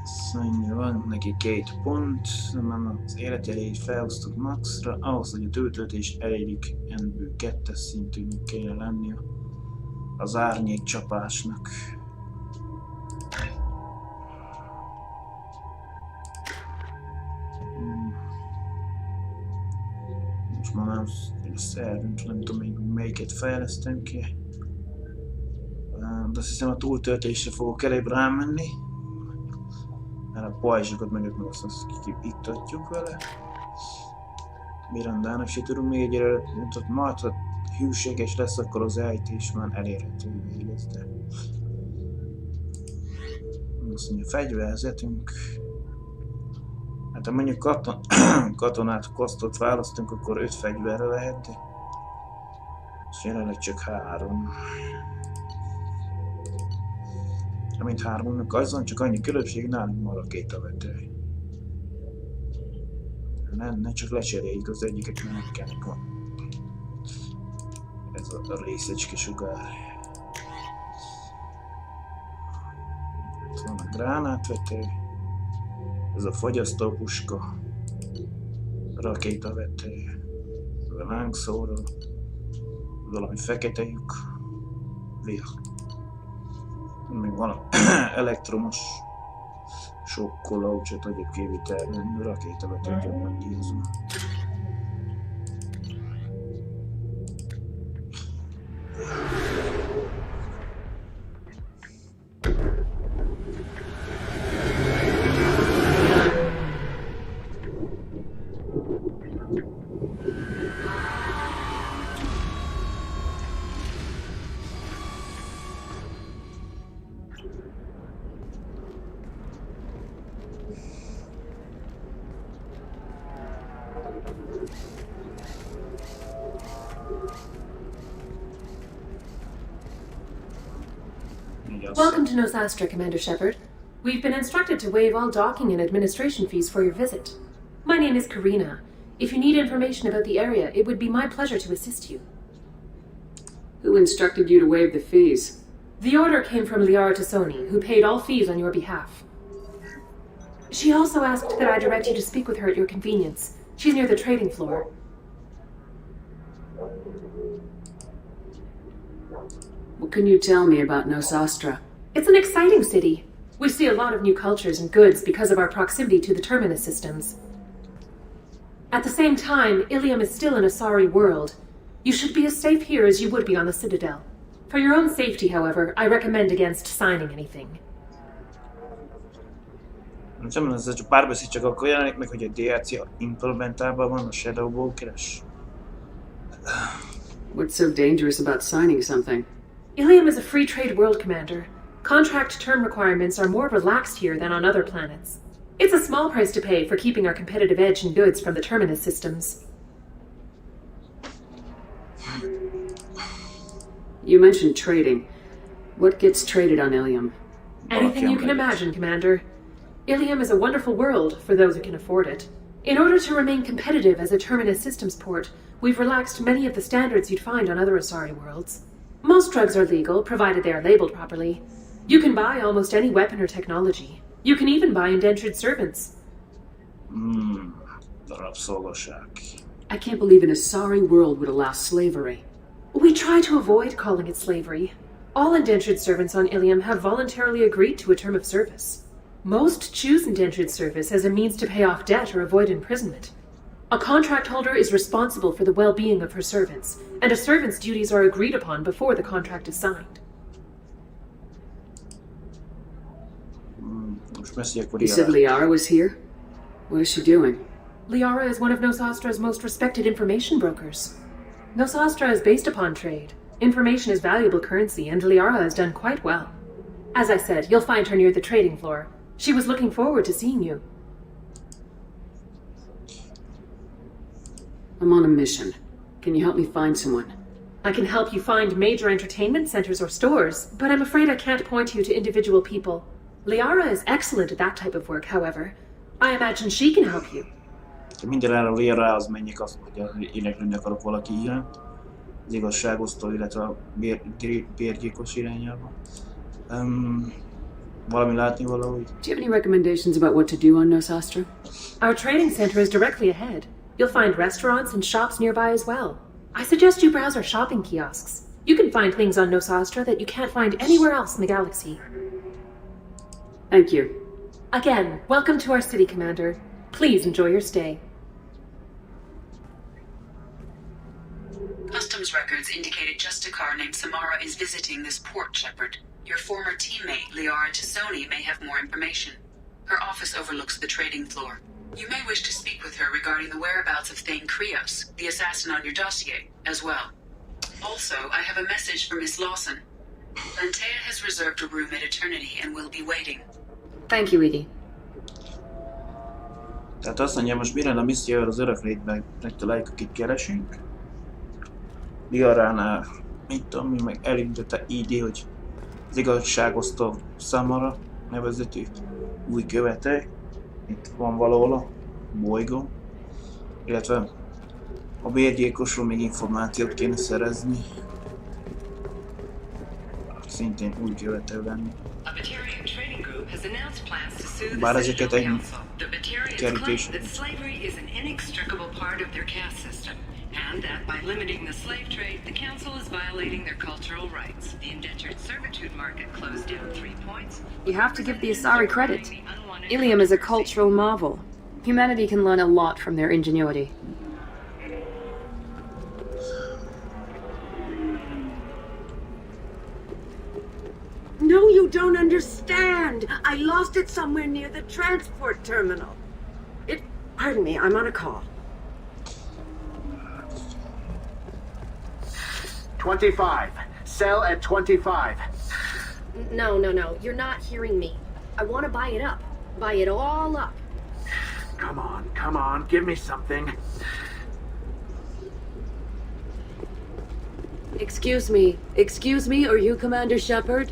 Speaker 1: Szóval van neki 2 pont, nem az életerejét felhoztuk maxra, ahhoz, hogy a töltődés elérjük NB 2-es szintűnek kéne lennie az árnyék csapásnak. Most már nem szervünk, nem tudom még melyiket fejlesztem ki. De azt hiszem a túltöltésre fogok előbb rámenni. Mert a pajzsokat meg azt kiiktatjuk vele. Mirandának se tudunk még egyre mutatni, majd ha hűséges lesz, akkor az ejtés már elérhetővé lesz, de... Azt mondja, fegyverzetünk. Hát ha mondjuk katonát kosztot választunk, akkor 5 fegyverre lehet, de... És jelenleg csak 3. Amint 3-nak azon, csak annyi különbség, nálunk ma rakétavető. Ne csak lecseréljük az egyiket, mert nem kell nekünk. Ez a részecske sugár. Itt van a gránátvető. Ez a fogyasztópuska. Rakétavető. Ez a lángszóró. Valami fekete lyuk. Még van elektromos sokkoló, csak egyéb kivitelben rakétavetőt jobban dízva.
Speaker 18: Welcome to Nosastra, Commander Shepard. We've been instructed to waive all docking and administration fees for your visit. My name is Karina. If you need information about the area, it would be my pleasure to assist you.
Speaker 3: Who instructed you to waive the fees?
Speaker 18: The order came from Liara Tassoni, who paid all fees on your behalf. She also asked that I direct you to speak with her at your convenience. She's near the trading floor.
Speaker 3: What can you tell me about Nosastra?
Speaker 18: It's an exciting city. We see a lot of new cultures and goods because of our proximity to the Terminus systems. At the same time, Ilium is still an Asari world. You should be as safe here as you would be on the Citadel. For your own safety, however, I recommend against signing anything.
Speaker 1: Nem ez a párbeszéd csak akkor jelenik meg, hogy a DLC implementálva van a Shadowball keres.
Speaker 3: What's so dangerous about signing something?
Speaker 18: Ilium is a free trade world, Commander. Contract term requirements are more relaxed here than on other planets. It's a small price to pay for keeping our competitive edge in goods from the Terminus systems.
Speaker 3: You mentioned trading. What gets traded on Ilium?
Speaker 18: Anything you can imagine, Commander. Ilium is a wonderful world for those who can afford it. In order to remain competitive as a Terminus systems port, we've relaxed many of the standards you'd find on other Asari worlds. Most drugs are legal, provided they are labeled properly. You can buy almost any weapon or technology. You can even buy indentured servants.
Speaker 3: I can't believe an Asari world would allow slavery.
Speaker 18: We try to avoid calling it slavery. All indentured servants on Ilium have voluntarily agreed to a term of service. Most choose indentured service as a means to pay off debt or avoid imprisonment. A contract holder is responsible for the well-being of her servants, and a servant's duties are agreed upon before the contract is signed.
Speaker 3: You said Liara was here? What is she doing?
Speaker 18: Liara is one of Nosastra's most respected information brokers. Nosastra is based upon trade. Information is valuable currency, and Liara has done quite well. As I said, you'll find her near the trading floor. She was looking forward to seeing you.
Speaker 3: I'm on a mission. Can you help me find someone?
Speaker 18: I can help you find major entertainment centers or stores, but I'm afraid I can't point you to individual people. Liara is excellent at that type of work, however. I imagine she can help you.
Speaker 1: Mindenáron Liara-hoz menjek, azt, hogy éneklőni akarok valaki iránt. Az igazságosztó, illetve a bérgyilkos irányába. Valami látni valahogy?
Speaker 3: Do you have any recommendations about what to do on Nosastra?
Speaker 18: Our trading center is directly ahead. You'll find restaurants and shops nearby as well. I suggest you browse our shopping kiosks. You can find things on Nosastra that you can't find anywhere else in the galaxy.
Speaker 3: Thank you.
Speaker 18: Again, welcome to our city, Commander. Please enjoy your stay.
Speaker 19: Customs records indicate a Justicar named Samara is visiting this port, Shepard. Your former teammate, Liara Tassoni, may have more information. Her office overlooks the trading floor. You may wish to speak with her regarding the whereabouts of Thane Krios, the assassin on your dossier, as well. Also, I have a message for Miss Lawson. Lantea has reserved a room at Eternity and will be waiting.
Speaker 3: Thank you, Edie.
Speaker 1: Tehát azt mondja, most mire a misszió az örök létben megtaláljuk, akit keresünk. Liaránál, mit tudom, mi meg elindította ID, hogy az igazságosztó Samara nevezetű új követő. Itt van valahol a bolygó. Illetve a bérgyilkosról még információt kéne szerezni. Szintén új követő lenni. Bár ezeket egy kerítés.
Speaker 20: And that by limiting the slave trade, the Council is violating their cultural rights. The indentured servitude market closed down 3 points.
Speaker 3: You have to give the Asari credit. Ilium is a cultural marvel. Humanity can learn a lot from their ingenuity.
Speaker 10: No, you don't understand. I lost it somewhere near the transport terminal. Pardon me, I'm on a call.
Speaker 21: 25. Sell at 25.
Speaker 10: No. You're not hearing me. I want to buy it up. Buy it all up.
Speaker 21: Come on. Give me something.
Speaker 17: Excuse me, are you Commander Shepard?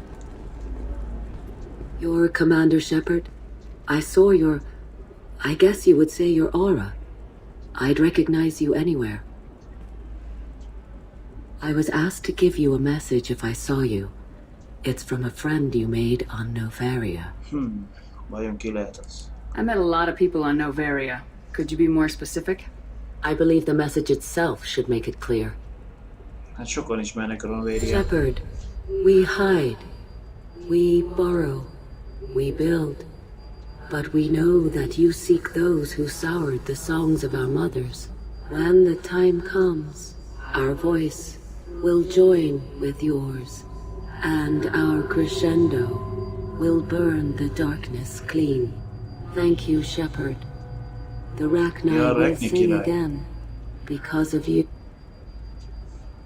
Speaker 17: You're Commander Shepard? I saw I guess you would say your aura. I'd recognize you anywhere. I was asked to give you a message if I saw you. It's from a friend you made on Novaria.
Speaker 1: Vajon ki lehet az?
Speaker 3: I met a lot of people on Novaria. Could you be more specific?
Speaker 17: I believe the message itself should make it clear.
Speaker 1: Hát sokan ismernek a Novaria.
Speaker 17: Shepard, we hide. We borrow. We build. But we know that you seek those who soured the songs of our mothers. When the time comes, our voice will join with yours, and our crescendo will burn the darkness clean. Thank you, Shepard. The Rachni will sing again because of you.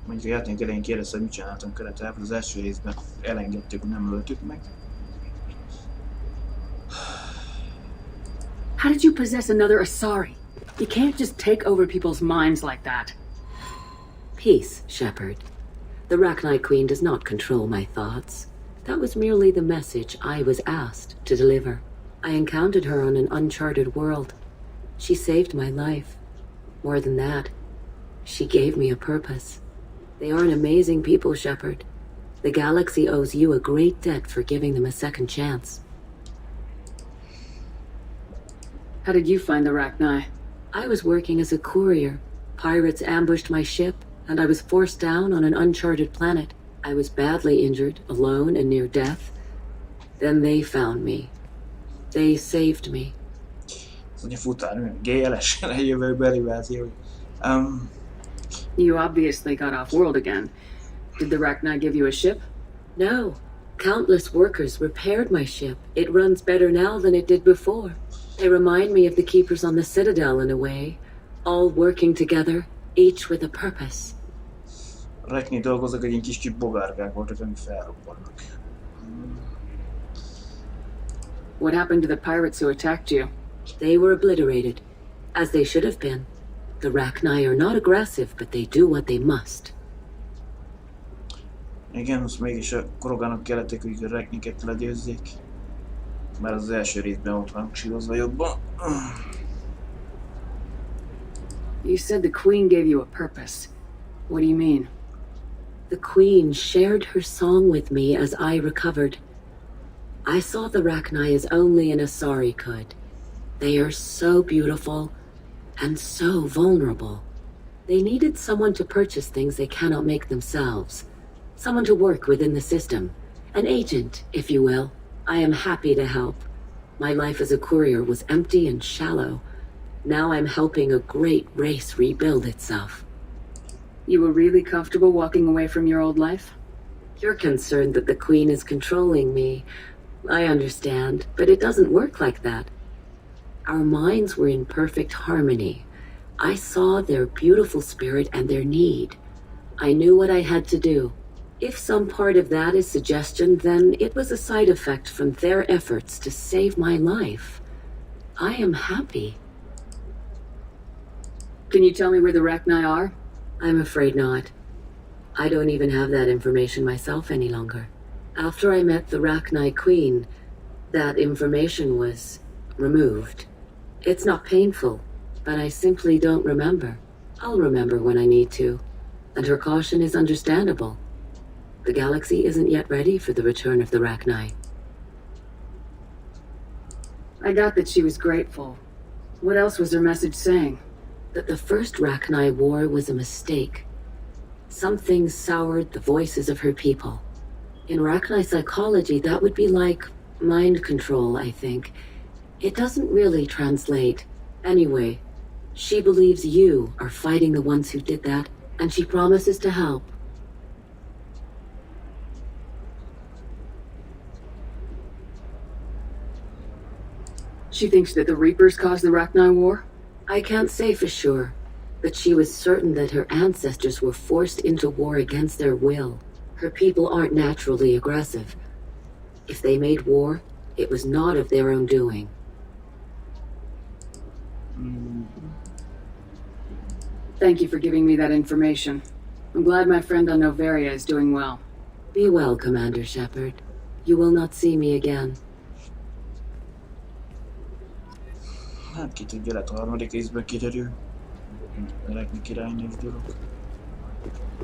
Speaker 1: Mondjuk a játék elején kérdezte, hogy mit csináltam keretában. Az első részben elengedtük, nem lőttük meg.
Speaker 3: How did you possess another Asari? You can't just take over people's minds like that.
Speaker 17: Peace, Shepard. The Rachni Queen does not control my thoughts. That was merely the message I was asked to deliver. I encountered her on an uncharted world. She saved my life. More than that, she gave me a purpose. They are an amazing people, Shepard. The galaxy owes you a great debt for giving them a second chance.
Speaker 3: How did you find the Rachni?
Speaker 17: I was working as a courier. Pirates ambushed my ship, and I was forced down on an uncharted planet. I was badly injured, alone and near death. Then they found me. They saved me.
Speaker 3: You obviously got off world again. Did the Rachni give you a ship?
Speaker 17: No. Countless workers repaired my ship. It runs better now than it did before. They remind me of the keepers on the Citadel in a way. All working together, each with a purpose.
Speaker 1: Rachni dolgoznak, egy kis bogárkák voltak, amik felrobbannak.
Speaker 3: What happened to the pirates who attacked you?
Speaker 17: They were obliterated, as they should have been. The Rachni are not aggressive, but they do what they must.
Speaker 1: Igen, most mégis a Krogának kellettek, hogy a rekniket legyőzzék. Már az első részben ott van hangsúlyozva jobban.
Speaker 3: You said the Queen gave you a purpose. What do you mean?
Speaker 17: The Queen shared her song with me as I recovered. I saw the Rachni as only an Asari could. They are so beautiful and so vulnerable. They needed someone to purchase things they cannot make themselves. Someone to work within the system. An agent, if you will. I am happy to help. My life as a courier was empty and shallow. Now I'm helping a great race rebuild itself.
Speaker 3: You were really comfortable walking away from your old life?
Speaker 17: You're concerned that the Queen is controlling me. I understand, but it doesn't work like that. Our minds were in perfect harmony. I saw their beautiful spirit and their need. I knew what I had to do. If some part of that is suggestion, then it was a side effect from their efforts to save my life. I am happy.
Speaker 3: Can you tell me where the Rachni are?
Speaker 17: I'm afraid not. I don't even have that information myself any longer. After I met the Rachni Queen, that information was removed. It's not painful, but I simply don't remember. I'll remember when I need to, and her caution is understandable. The galaxy isn't yet ready for the return of the Rachni.
Speaker 3: I got that she was grateful. What else was her message saying?
Speaker 17: That the first Rachni war was a mistake. Something soured the voices of her people. In Rachni psychology, that would be like mind control, I think. It doesn't really translate. Anyway, she believes you are fighting the ones who did that, and she promises to help.
Speaker 3: She thinks that the Reapers caused the Rachni War?
Speaker 17: I can't say for sure, but she was certain that her ancestors were forced into war against their will. Her people aren't naturally aggressive. If they made war, it was not of their own doing.
Speaker 3: Thank you for giving me that information. I'm glad my friend on Noveria is doing well.
Speaker 17: Be well, Commander Shepard. You will not see me again.
Speaker 1: Hát ki tudja, lehet a harmadik részben kiderül. Rekni királynős dolog.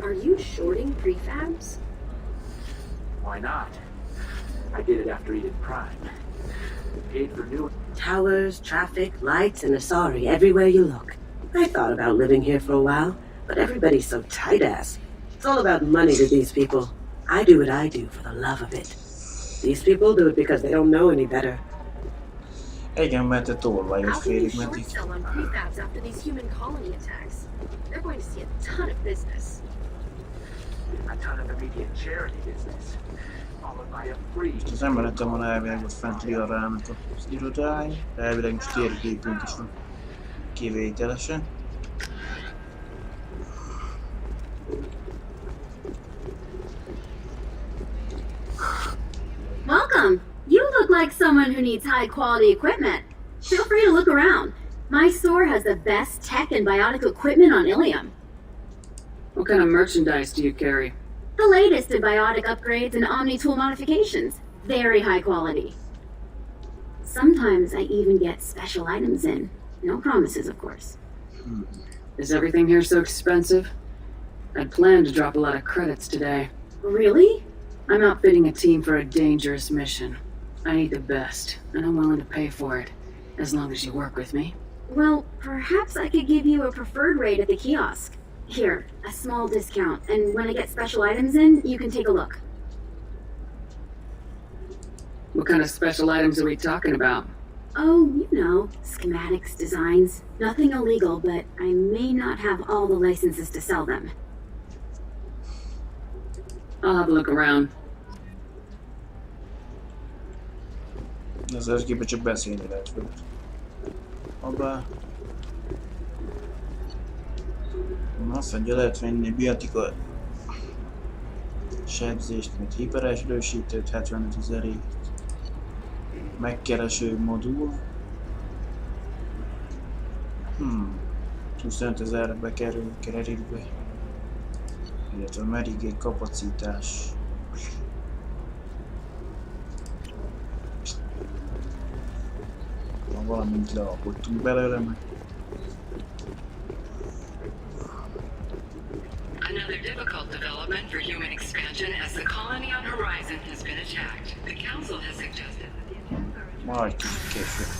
Speaker 2: Are you shorting prefabs?
Speaker 21: Why not? I did it after Eden Prime. Paid for new
Speaker 10: Towers, traffic, lights, and Asari everywhere you look. I thought about living here for a while, but everybody's so tight-ass. It's all about money to these people. I do what I do for the love of it. These people do it because they don't know any better.
Speaker 1: Igen, mert te tolvajos félig meddig.
Speaker 15: Sell on prefabs after these human colony attacks. They're going to see a ton of business.
Speaker 21: A ton of immediate charity business, followed by a free.
Speaker 1: Az emeletem van elvileg ott fent Liarának az irodája, de elvileg most térképünk is van kivételesen.
Speaker 15: Welcome! You look like someone who needs high-quality equipment. Feel free to look around. My store has the best tech and biotic equipment on Ilium.
Speaker 3: What kind of merchandise do you carry?
Speaker 15: The latest in biotic upgrades and omni-tool modifications. Very high quality. Sometimes I even get special items in. No promises, of course.
Speaker 3: Is everything here so expensive? I'd planned to drop a lot of credits today.
Speaker 15: Really?
Speaker 3: I'm outfitting a team for a dangerous mission. I need the best, and I'm willing to pay for it, as long as you work with me.
Speaker 15: Well, perhaps I could give you a preferred rate at the kiosk. Here, a small discount, and when I get special items in, you can take a look.
Speaker 3: What kind of special items are we talking about?
Speaker 15: Oh, you know, schematics, designs. Nothing illegal, but I may not have all the licenses to sell them.
Speaker 3: I'll have a look around.
Speaker 1: Az esgében csak beszélni lehet vele. Abba. Azt mondja, lehet venni biotika sebzést, meg hiperesdősítőt, 75 000-ért. Megkereső modul. 25 000-be kerül, kereritbe. illetve merigék kapacitás. Valamint lealkottunk belőle meg.
Speaker 20: Another difficult development for human expansion as the colony on Horizon has been attacked. The Council has suggested that the attack...
Speaker 1: Majd később.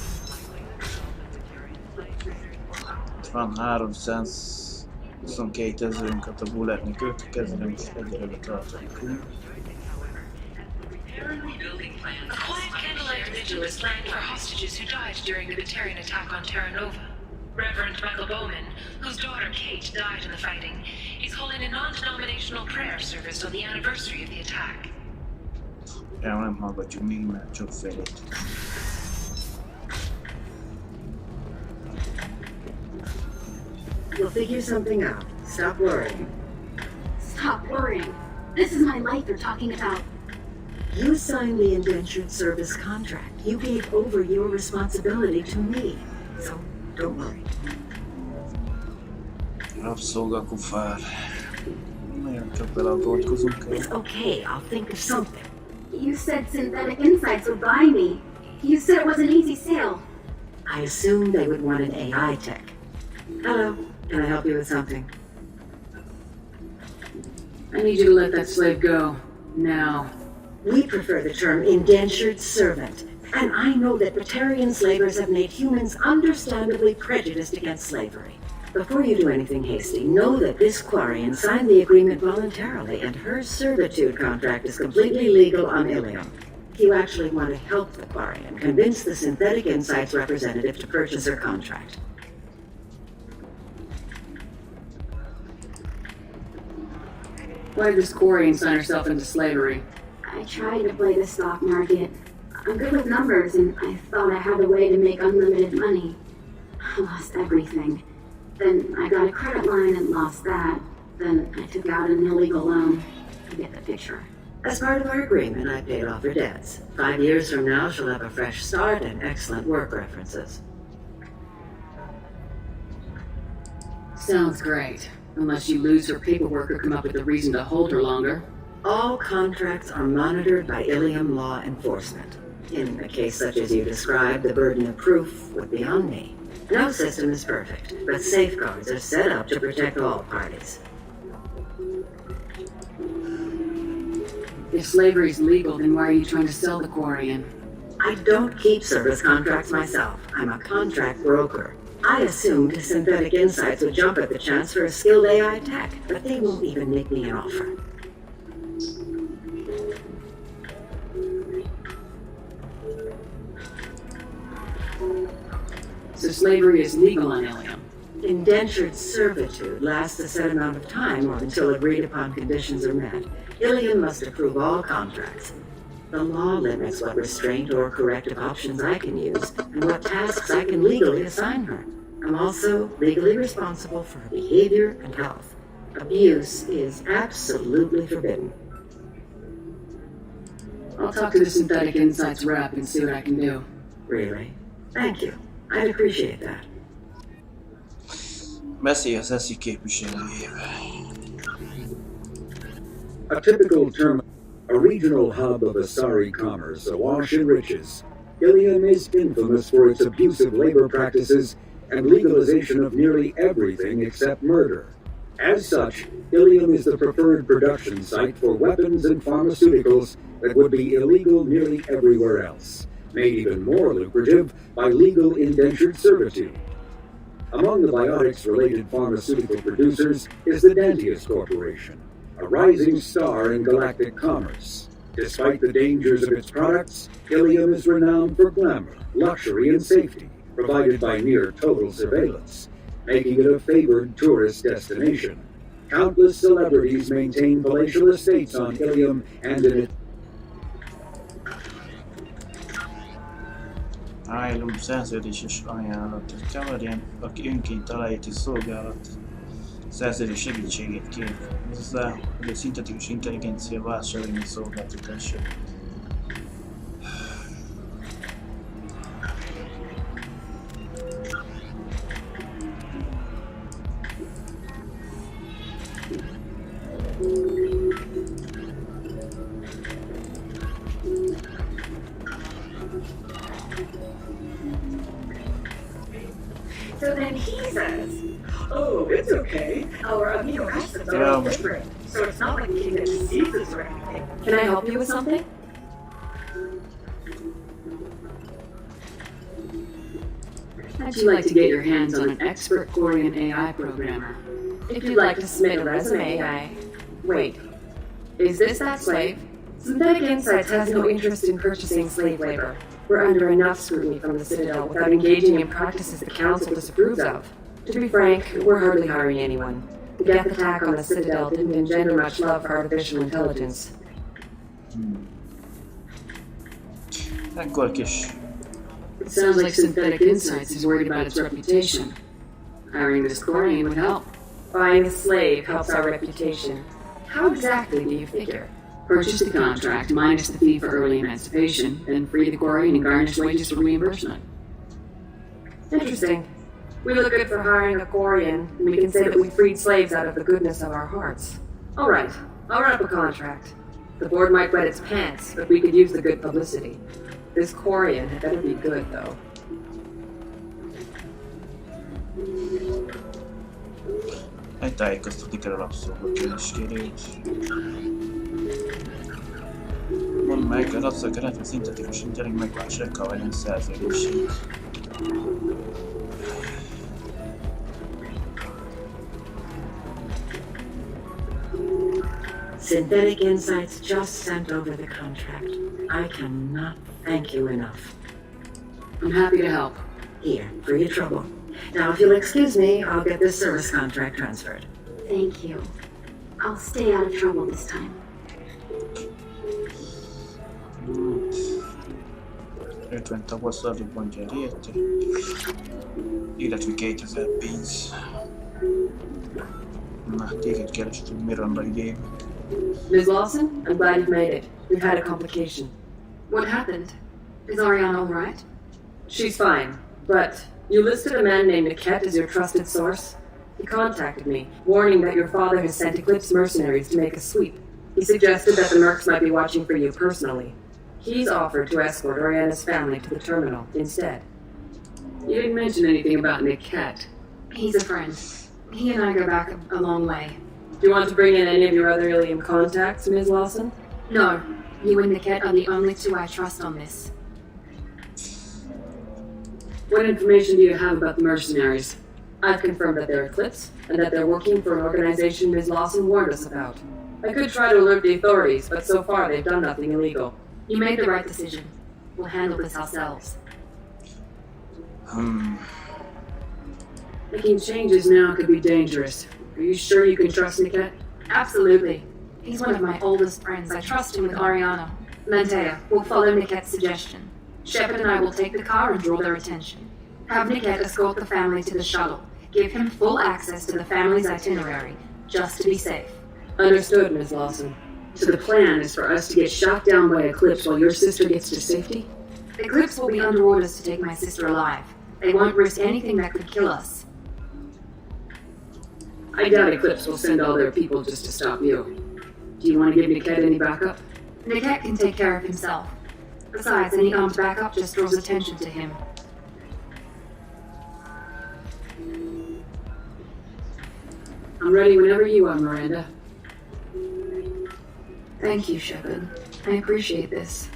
Speaker 1: Itt van 322 ezerünket a bulletnek, őt kezelem és egyelőre tartani.
Speaker 20: A quiet candlelight vigil is planned for hostages who died during the Batarian attack on Terra Nova. Reverend Michael Bowman, whose daughter Kate died in the fighting, is holding a non-denominational prayer service on the anniversary of the attack.
Speaker 1: Ja, nem hallgatjuk még, mert csak felét.
Speaker 10: We'll figure something out. Stop worrying.
Speaker 15: Stop worrying. This is my life you're talking about.
Speaker 10: You signed the indentured service contract. You gave over your responsibility to me. So, don't worry.
Speaker 1: Rabszolgakufár. Nagyon csak beleaggódkozunk.
Speaker 10: It's okay. I'll think of something.
Speaker 15: You said Synthetic Insights would buy me. You said it was an easy sale.
Speaker 10: I assumed they would want an AI tech. Hello. Can I help you with something?
Speaker 3: I need you to let that slave go. Now.
Speaker 10: We prefer the term indentured servant. And I know that Batarian slavers have made humans understandably prejudiced against slavery. Before you do anything hasty, know that this Quarian signed the agreement voluntarily, and her servitude contract is completely legal on Ilium. You actually want to help the Quarian convince the Synthetic Insights representative to purchase her contract.
Speaker 3: Why did this Quarian sign herself into slavery?
Speaker 15: I tried to play the stock market. I'm good with numbers, and I thought I had a way to make unlimited money. I lost everything. Then I got a credit line and lost that. Then I took out an illegal loan. You get the picture.
Speaker 10: As part of our agreement, I paid off her debts. 5 years from now, she'll have a fresh start and excellent work references.
Speaker 3: Sounds great. Unless you lose her paperwork or come up with a reason to hold her longer.
Speaker 10: All contracts are monitored by Ilium law enforcement. In a case such as you described, the burden of proof would be on me. No system is perfect, but safeguards are set up to protect all parties.
Speaker 3: If slavery is legal, then why are you trying to sell the Quarian?
Speaker 10: I don't keep service contracts myself. I'm a contract broker. I assumed Synthetic Insights would jump at the chance for a skilled AI tech, but they won't even make me an offer.
Speaker 3: So slavery is legal on Ilium?
Speaker 10: Indentured servitude lasts a set amount of time or until agreed-upon conditions are met. Ilium must approve all contracts. The law limits what restraint or corrective options I can use and what tasks I can legally assign her. I'm also legally responsible for her behavior and health. Abuse is absolutely forbidden.
Speaker 3: I'll talk to the Synthetic Insights rep and see what I can do.
Speaker 10: Really? Thank you. I'd appreciate that.
Speaker 1: Beszélj az eszi képviselőjével.
Speaker 4: A typical term, a regional hub of Asari commerce awash in riches, Ilium is infamous for its abusive labor practices and legalization of nearly everything except murder. As such, Ilium is the preferred production site for weapons and pharmaceuticals that would be illegal nearly everywhere else, made even more lucrative by legal indentured servitude. Among the biotics-related pharmaceutical producers is the Dantius Corporation, a rising star in galactic commerce. Despite the dangers of its products, Ilium is renowned for glamour, luxury, and safety, provided by near-total surveillance, making it a favored tourist destination. Countless celebrities maintain palatial estates on Ilium and in it.
Speaker 1: Állom szerződéses ajánlat. A Cavalien, aki önként aláírti szolgálat szerződés segítségét kér hozzá, hogy a szintetikus intelligencia vásárolni szolgáltatása.
Speaker 10: So then he says, oh, it's okay. Our amino acids are all different, so it's not like we can get diseases or anything.
Speaker 3: Can I help you with something? How'd you like to get your hands on an expert Quarian AI programmer?
Speaker 6: If you'd like to submit a resume, Wait. Is this that slave? Synthetic Insights has no interest in purchasing slave labor. We're under enough scrutiny from the Citadel without engaging in practices the Council disapproves of. To be frank, we're hardly hiring anyone. The death attack on the Citadel didn't engender much love for artificial intelligence.
Speaker 1: Ekkor kis.
Speaker 3: It sounds like Synthetic Insights is worried about its reputation. Hiring this Quarian would help.
Speaker 6: Buying a slave helps our reputation. How exactly do you figure?
Speaker 3: Purchase the contract minus the fee for early emancipation, then free the Quarian and garnish wages for reimbursement.
Speaker 6: Interesting. We look good for hiring a Quarian, and we can say that we freed slaves out of the goodness of our hearts. All right, I'll write up a contract. The board might wet its pants, but we could use the good publicity. This Quarian had better be good, though.
Speaker 1: Tájékoztatni kell a rabszolgakérésként. Mondd meg, a rabszolgakeretve szintetikus intellig megváltsággal legyen szerződését.
Speaker 10: Synthetic Insights just sent over the contract. I cannot thank you enough.
Speaker 3: I'm happy to help.
Speaker 10: Here, for your trouble. Now, if you'll excuse me, I'll get this service contract transferred.
Speaker 15: Thank you. I'll stay out of trouble this time.
Speaker 1: 50 tavasszal bontja érte. Illetve 2000 pénz. Na, téged kerestünk Miranda idején.
Speaker 6: Ms. Lawson, I'm glad you've made it. We've had a complication.
Speaker 14: What happened? Is Ariana all right?
Speaker 6: She's fine, but you listed a man named Niket as your trusted source. He contacted me, warning that your father has sent Eclipse mercenaries to make a sweep. He suggested that the mercs might be watching for you personally. He's offered to escort Ariana's family to the terminal instead.
Speaker 3: You didn't mention anything about Niket.
Speaker 14: He's a friend. He and I go back a long way.
Speaker 6: Do you want to bring in any of your other Ilium contacts, Ms. Lawson?
Speaker 14: No. You and Niket are the only two I trust on this.
Speaker 3: What information do you have about the mercenaries?
Speaker 6: I've confirmed that they're Eclipse, and that they're working for an organization Ms. Lawson warned us about. I could try to alert the authorities, but so far they've done nothing illegal.
Speaker 14: You made the right decision. We'll handle this ourselves.
Speaker 3: Making changes now could be dangerous. Are you sure you can trust Niket?
Speaker 14: Absolutely. He's one of my oldest friends. I trust him with Ariana. Lantea, we'll follow Niket's suggestion. Shepard and I will take the car and draw their attention. Have Niket escort the family to the shuttle. Give him full access to the family's itinerary, just to be safe.
Speaker 6: Understood, Ms. Lawson.
Speaker 3: So the plan is for us to get shot down by Eclipse while your sister gets to safety?
Speaker 14: Eclipse will be under orders to take my sister alive. They won't risk anything that could kill us.
Speaker 3: I doubt Eclipse will send all their people just to stop you. Do you want to give Niket any backup?
Speaker 14: Niket can take care of himself. Besides, any armed backup just draws attention to him.
Speaker 3: I'm ready whenever you are, Miranda.
Speaker 14: Thank you, Shepard. I appreciate this.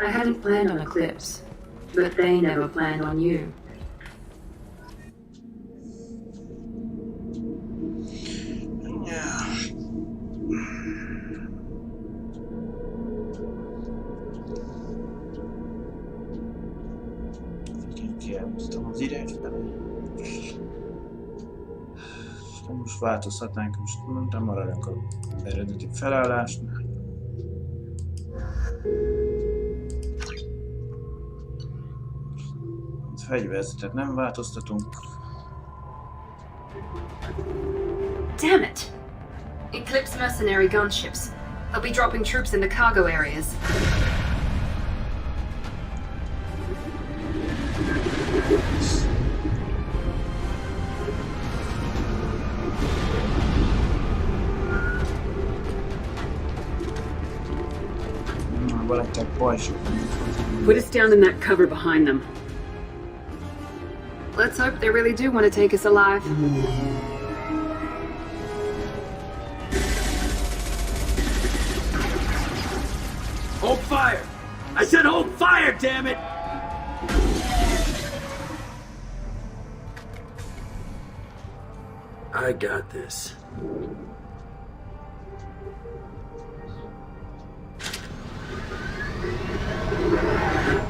Speaker 14: I hadn't planned on Eclipse, but they never planned on you.
Speaker 1: Kielhúztam az irányt felé. Most változhatnánk, most mondtam, maradjunk az eredeti felállásnál. Fegyverzetet nem változtatunk.
Speaker 14: Damn it! Eclipse mercenary gunships. They'll be dropping troops in the cargo areas.
Speaker 1: Valettek
Speaker 3: Put us down in that cover behind them.
Speaker 14: Let's hope they really do want to take us alive.
Speaker 7: Hold fire! I said hold fire, damn it! I got this.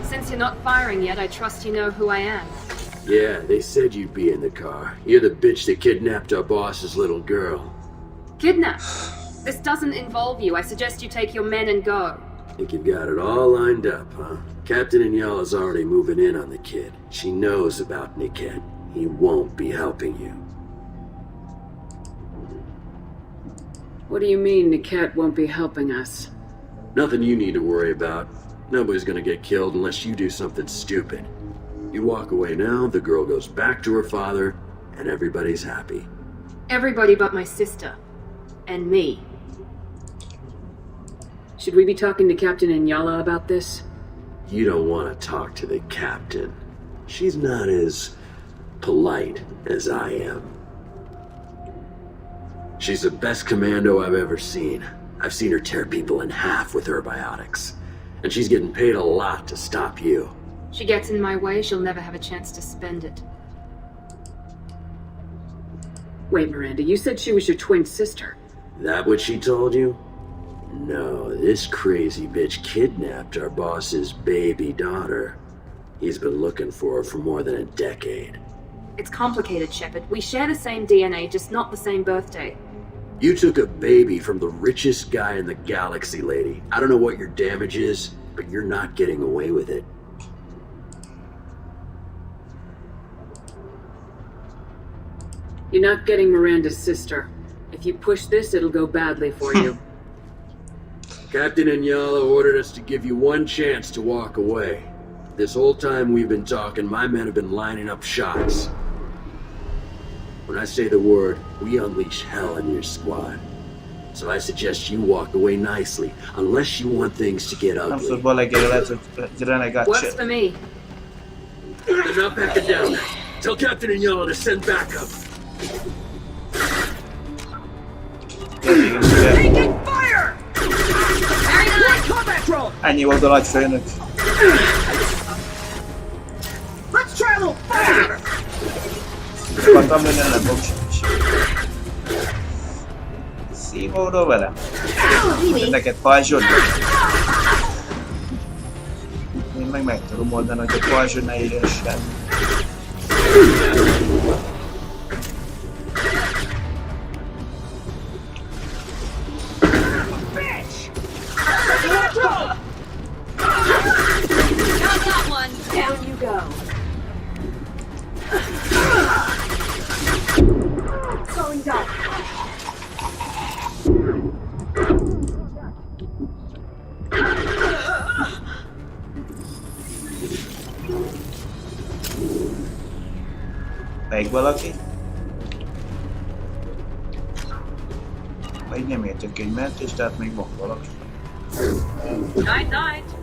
Speaker 14: Since you're not firing yet, I trust you know who I am.
Speaker 7: Yeah, they said you'd be in the car. You're the bitch that kidnapped our boss's little girl.
Speaker 14: Kidnap? This doesn't involve you. I suggest you take your men and go.
Speaker 7: Think you've got it all lined up, huh? Captain Inyala's already moving in on the kid. She knows about Niket. He won't be helping you.
Speaker 3: What do you mean Niket won't be helping us?
Speaker 7: Nothing you need to worry about. Nobody's gonna get killed unless you do something stupid. You walk away now, the girl goes back to her father, and everybody's happy.
Speaker 14: Everybody but my sister. And me.
Speaker 3: Should we be talking to Captain Inyala about this?
Speaker 7: You don't want to talk to the captain. She's not as polite as I am. She's the best commando I've ever seen. I've seen her tear people in half with her biotics. And she's getting paid a lot to stop you.
Speaker 14: She gets in my way, she'll never have a chance to spend it.
Speaker 3: Wait, Miranda, you said she was your twin sister.
Speaker 7: That what she told you? No, this crazy bitch kidnapped our boss's baby daughter. He's been looking for her for more than a decade.
Speaker 14: It's complicated, Shepard. We share the same DNA, just not the same birthday.
Speaker 7: You took a baby from the richest guy in the galaxy, lady. I don't know what your damage is, but you're not getting away with it.
Speaker 3: You're not getting Miranda's sister. If you push this, it'll go badly for you.
Speaker 7: Captain Inyala ordered us to give you one chance to walk away. This whole time we've been talking, my men have been lining up shots. When I say the word, we unleash hell in your squad. So I suggest you walk away nicely, unless you want things to get ugly.
Speaker 14: Works for me.
Speaker 7: They're not backing down. Tell Captain Inyala to send backup.
Speaker 22: Taking fire! Combat drone!
Speaker 1: Ennyi volt a nagy főnök.
Speaker 22: Let's try a little fire!
Speaker 1: Akartam lőni, nem fog szívódó velem. Neked pajzsod. Én meg tudom oldani, hogy a pajzsod ne érjen semmi.
Speaker 22: Down you go. Going down.
Speaker 1: Még valaki? Vagy nem értök egy mentést, tehát még van valaki.
Speaker 14: Night, night.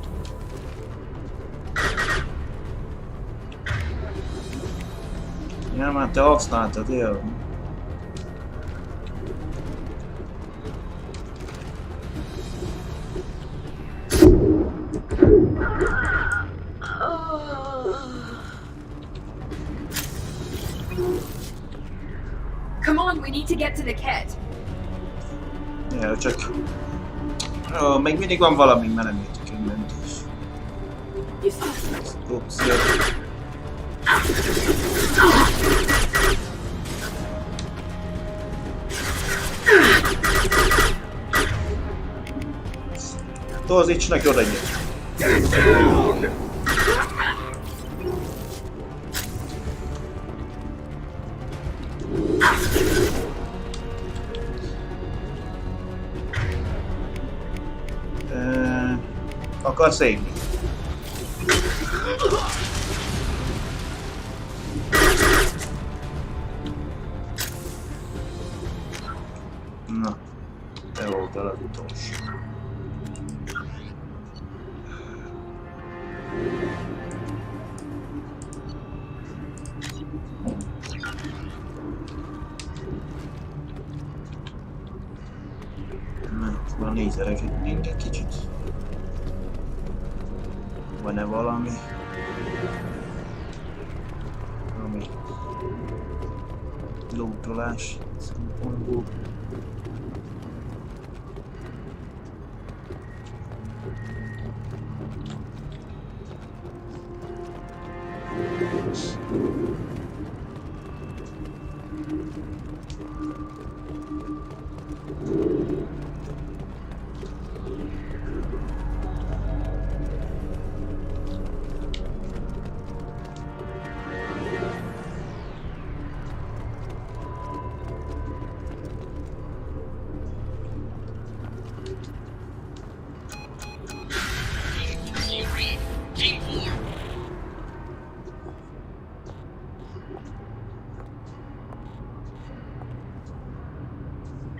Speaker 1: Ja, már te használtad, jó.
Speaker 14: Come on, we need to get to the cat.
Speaker 1: Ja, csak... Ó, még mindig van valami, mert nem értük egy mentés. Ups, jó. Torzítsnak oda egyet. Akarsz égni? Na, te voltál az utolsó. Nézelkednénk egy kicsit. Van-e valami? Ami lootolás szempontból.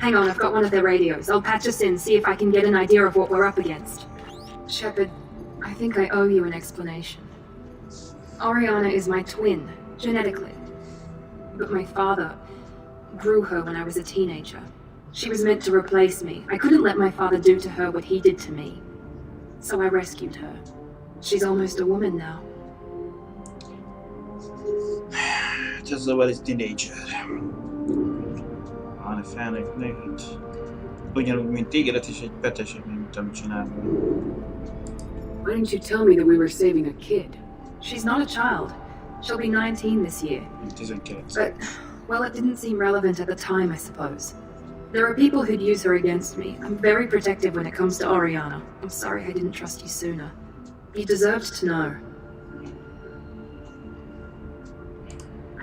Speaker 14: Hang on, I've got one of their radios. I'll patch us in, see if I can get an idea of what we're up against. Shepard, I think I owe you an explanation. Oriana is my twin, genetically. But my father grew her when I was a teenager. She was meant to replace me. I couldn't let my father do to her what he did to me. So I rescued her. She's almost a woman now.
Speaker 1: Just about a teenager. A felnőtt nőt. Ugyanúgy, mint tégedet is egy peteset nem tudtam csinálni.
Speaker 3: Why didn't you tell me that we were saving a kid?
Speaker 14: She's not a child. She'll be 19 this year. But, well, it didn't seem relevant at the time, I suppose. There are people who'd use her against me. I'm very protective when it comes to Oriana. I'm sorry I didn't trust you sooner. You deserved to know.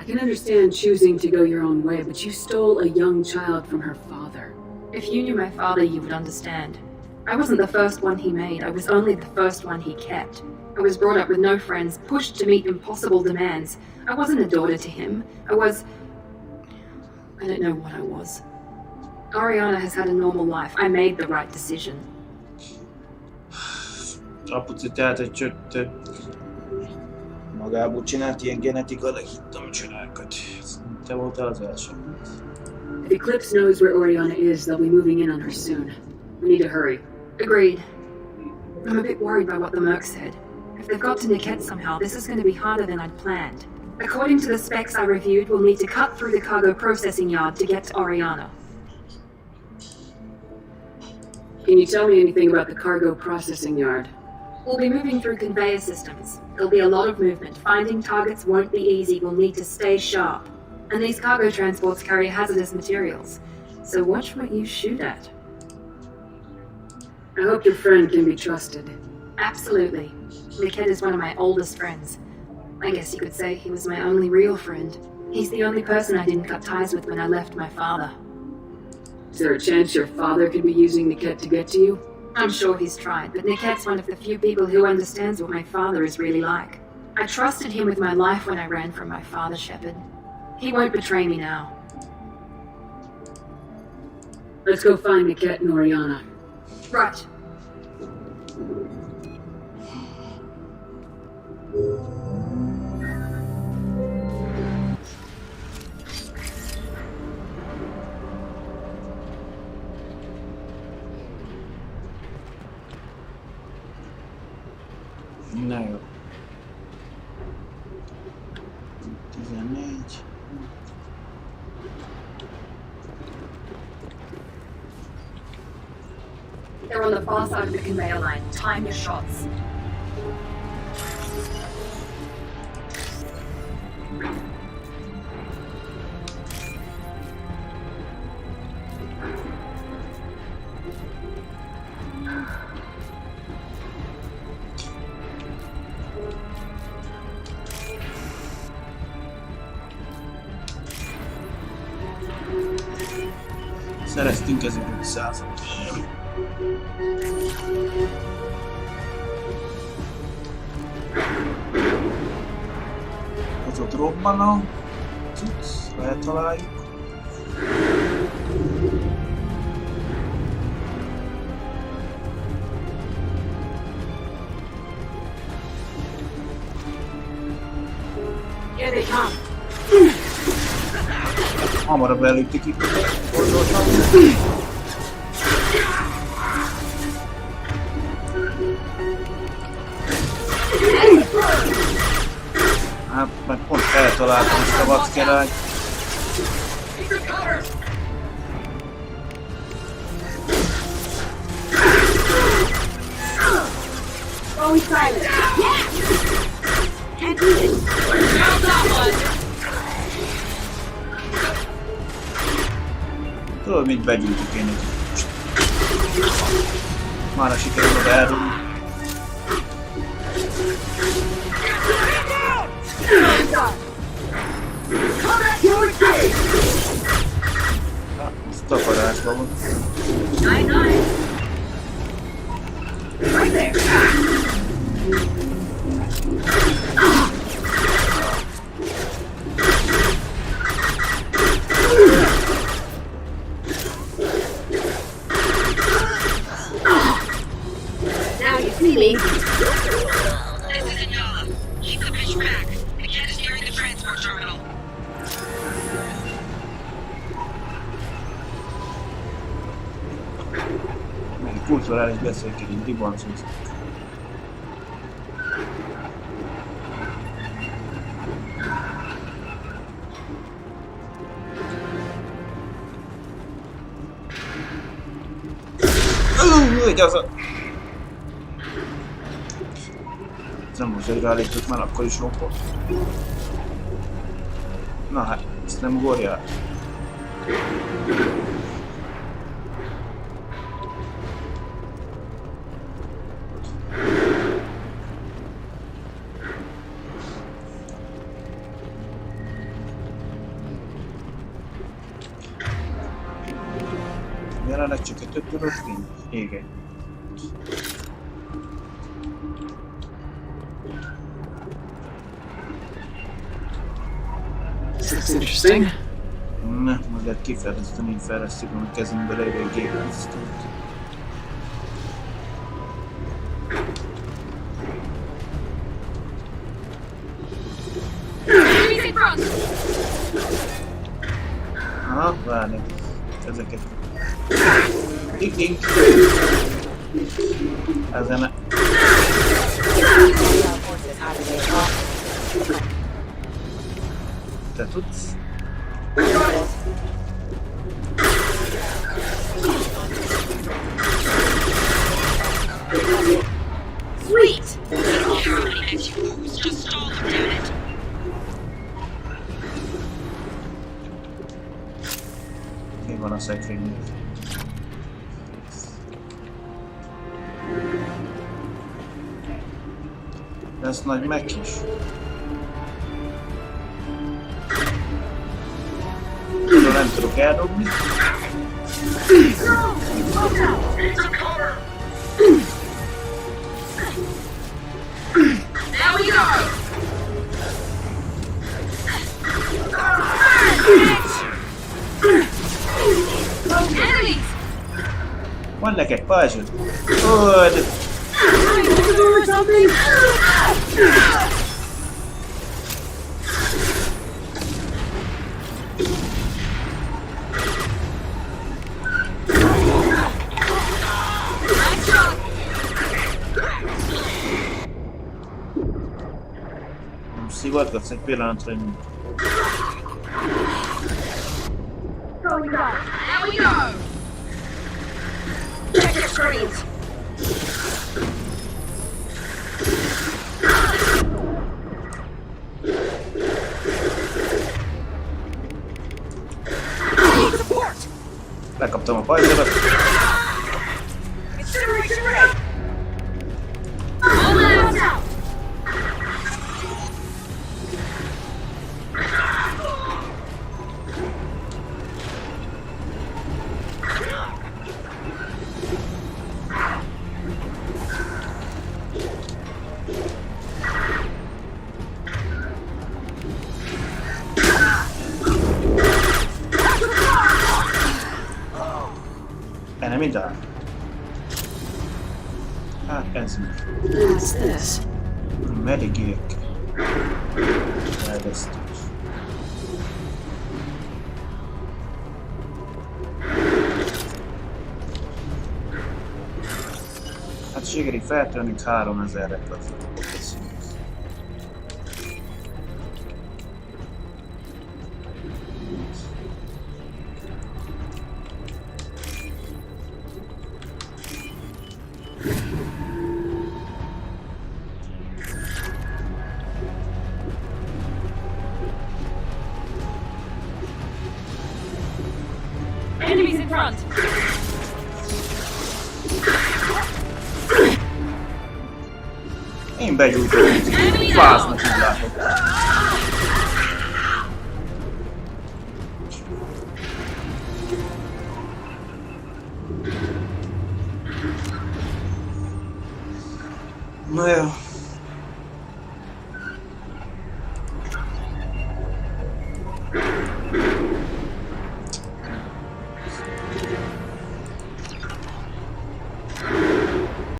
Speaker 3: I can understand choosing to go your own way, but you stole a young child from her father.
Speaker 14: If you knew my father, you would understand. I wasn't the first one he made. I was only the first one he kept. I was brought up with no friends, pushed to meet impossible demands. I wasn't a daughter to him. I don't know what I was. Oriana has had a normal life. I made the right decision.
Speaker 1: Apuci tehát egy csötte magából csinált ilyen genetikailag hittem csodákat. Te voltál az első.
Speaker 3: If Eclipse knows where Oriana is, they'll be moving in on her soon. We need to hurry.
Speaker 14: Agreed. I'm a bit worried by what the Merc said. If they've got to Niket somehow, this is going to be harder than I'd planned. According to the specs I reviewed, we'll need to cut through the cargo processing yard to get to Oriana.
Speaker 3: Can you tell me anything about the cargo processing yard?
Speaker 14: We'll be moving through conveyor systems. There'll be a lot of movement. Finding targets won't be easy. We'll need to stay sharp. And these cargo transports carry hazardous materials. So watch what you shoot at.
Speaker 3: I hope your friend can be trusted.
Speaker 14: Absolutely. Niket is one of my oldest friends. I guess you could say he was my only real friend. He's the only person I didn't cut ties with when I left my father.
Speaker 3: Is there a chance your father could be using Niket to get to you?
Speaker 14: I'm sure he's tried, but Niket's one of the few people who understands what my father is really like. I trusted him with my life when I ran from my father, Shepard. He won't betray me now.
Speaker 3: Let's go find Niket and Oriana.
Speaker 14: Right.
Speaker 1: Na jó. 14.
Speaker 14: They're on the far side of the conveyor line. Time your shots.
Speaker 1: Szereztünk 1500-at. Az ott robban a cucc, eltaláljuk.
Speaker 14: Here they come.
Speaker 1: Hamarabb előttük itt. Hát, meg pont eltaláltam ezt a vadkirályt.
Speaker 22: Always silent. Can't do this. How's that one?
Speaker 1: Tudod, mit begyűjtük én itt. Mára sikerül oda elrúgni. Ez takarásban van.
Speaker 22: Right there. Now you see me.
Speaker 19: This is Inyala. Keep the pitch back. The cat is nearing the transport terminal.
Speaker 1: Még kulturális beszélkedünk, dibancozunk. Hogy az a... Ez nem most, hogy ráállított, már akkor is lopott. Na hát, ezt nem ugorjál. Jelenleg csak egy tudod vinni? Igen.
Speaker 3: This looks interesting.
Speaker 1: Ne, majd lehet kifejleszteni, fejlesztjük a kezünkbe lévő géppisztolyt. Aha, várni. Ezeket. Ding-ding. Ezen a... Te tudsz?
Speaker 22: Sweet!
Speaker 19: Just stall them, damn it.
Speaker 1: Mi van a szekrénynél? Lesz nagy meg is. Tudom, nem tudok eldobni.
Speaker 22: Now we go! Enemies!
Speaker 1: Van neked pajzsod? Hogy? Szivatgatsz egy pillanatra, hogy
Speaker 22: Going down. Now we go! Check your screens!
Speaker 1: lekaptam a pajzsodat.
Speaker 22: Incineration ready! All hands out!
Speaker 1: Enemy down. Hát ez mi?
Speaker 3: What's this?
Speaker 1: Medigék. Fejlesztés. Hát Sikerült feltörnünk 3000-re között.
Speaker 22: Enemies in front!
Speaker 1: Én begyújtom, fáznak így látok. Na jó.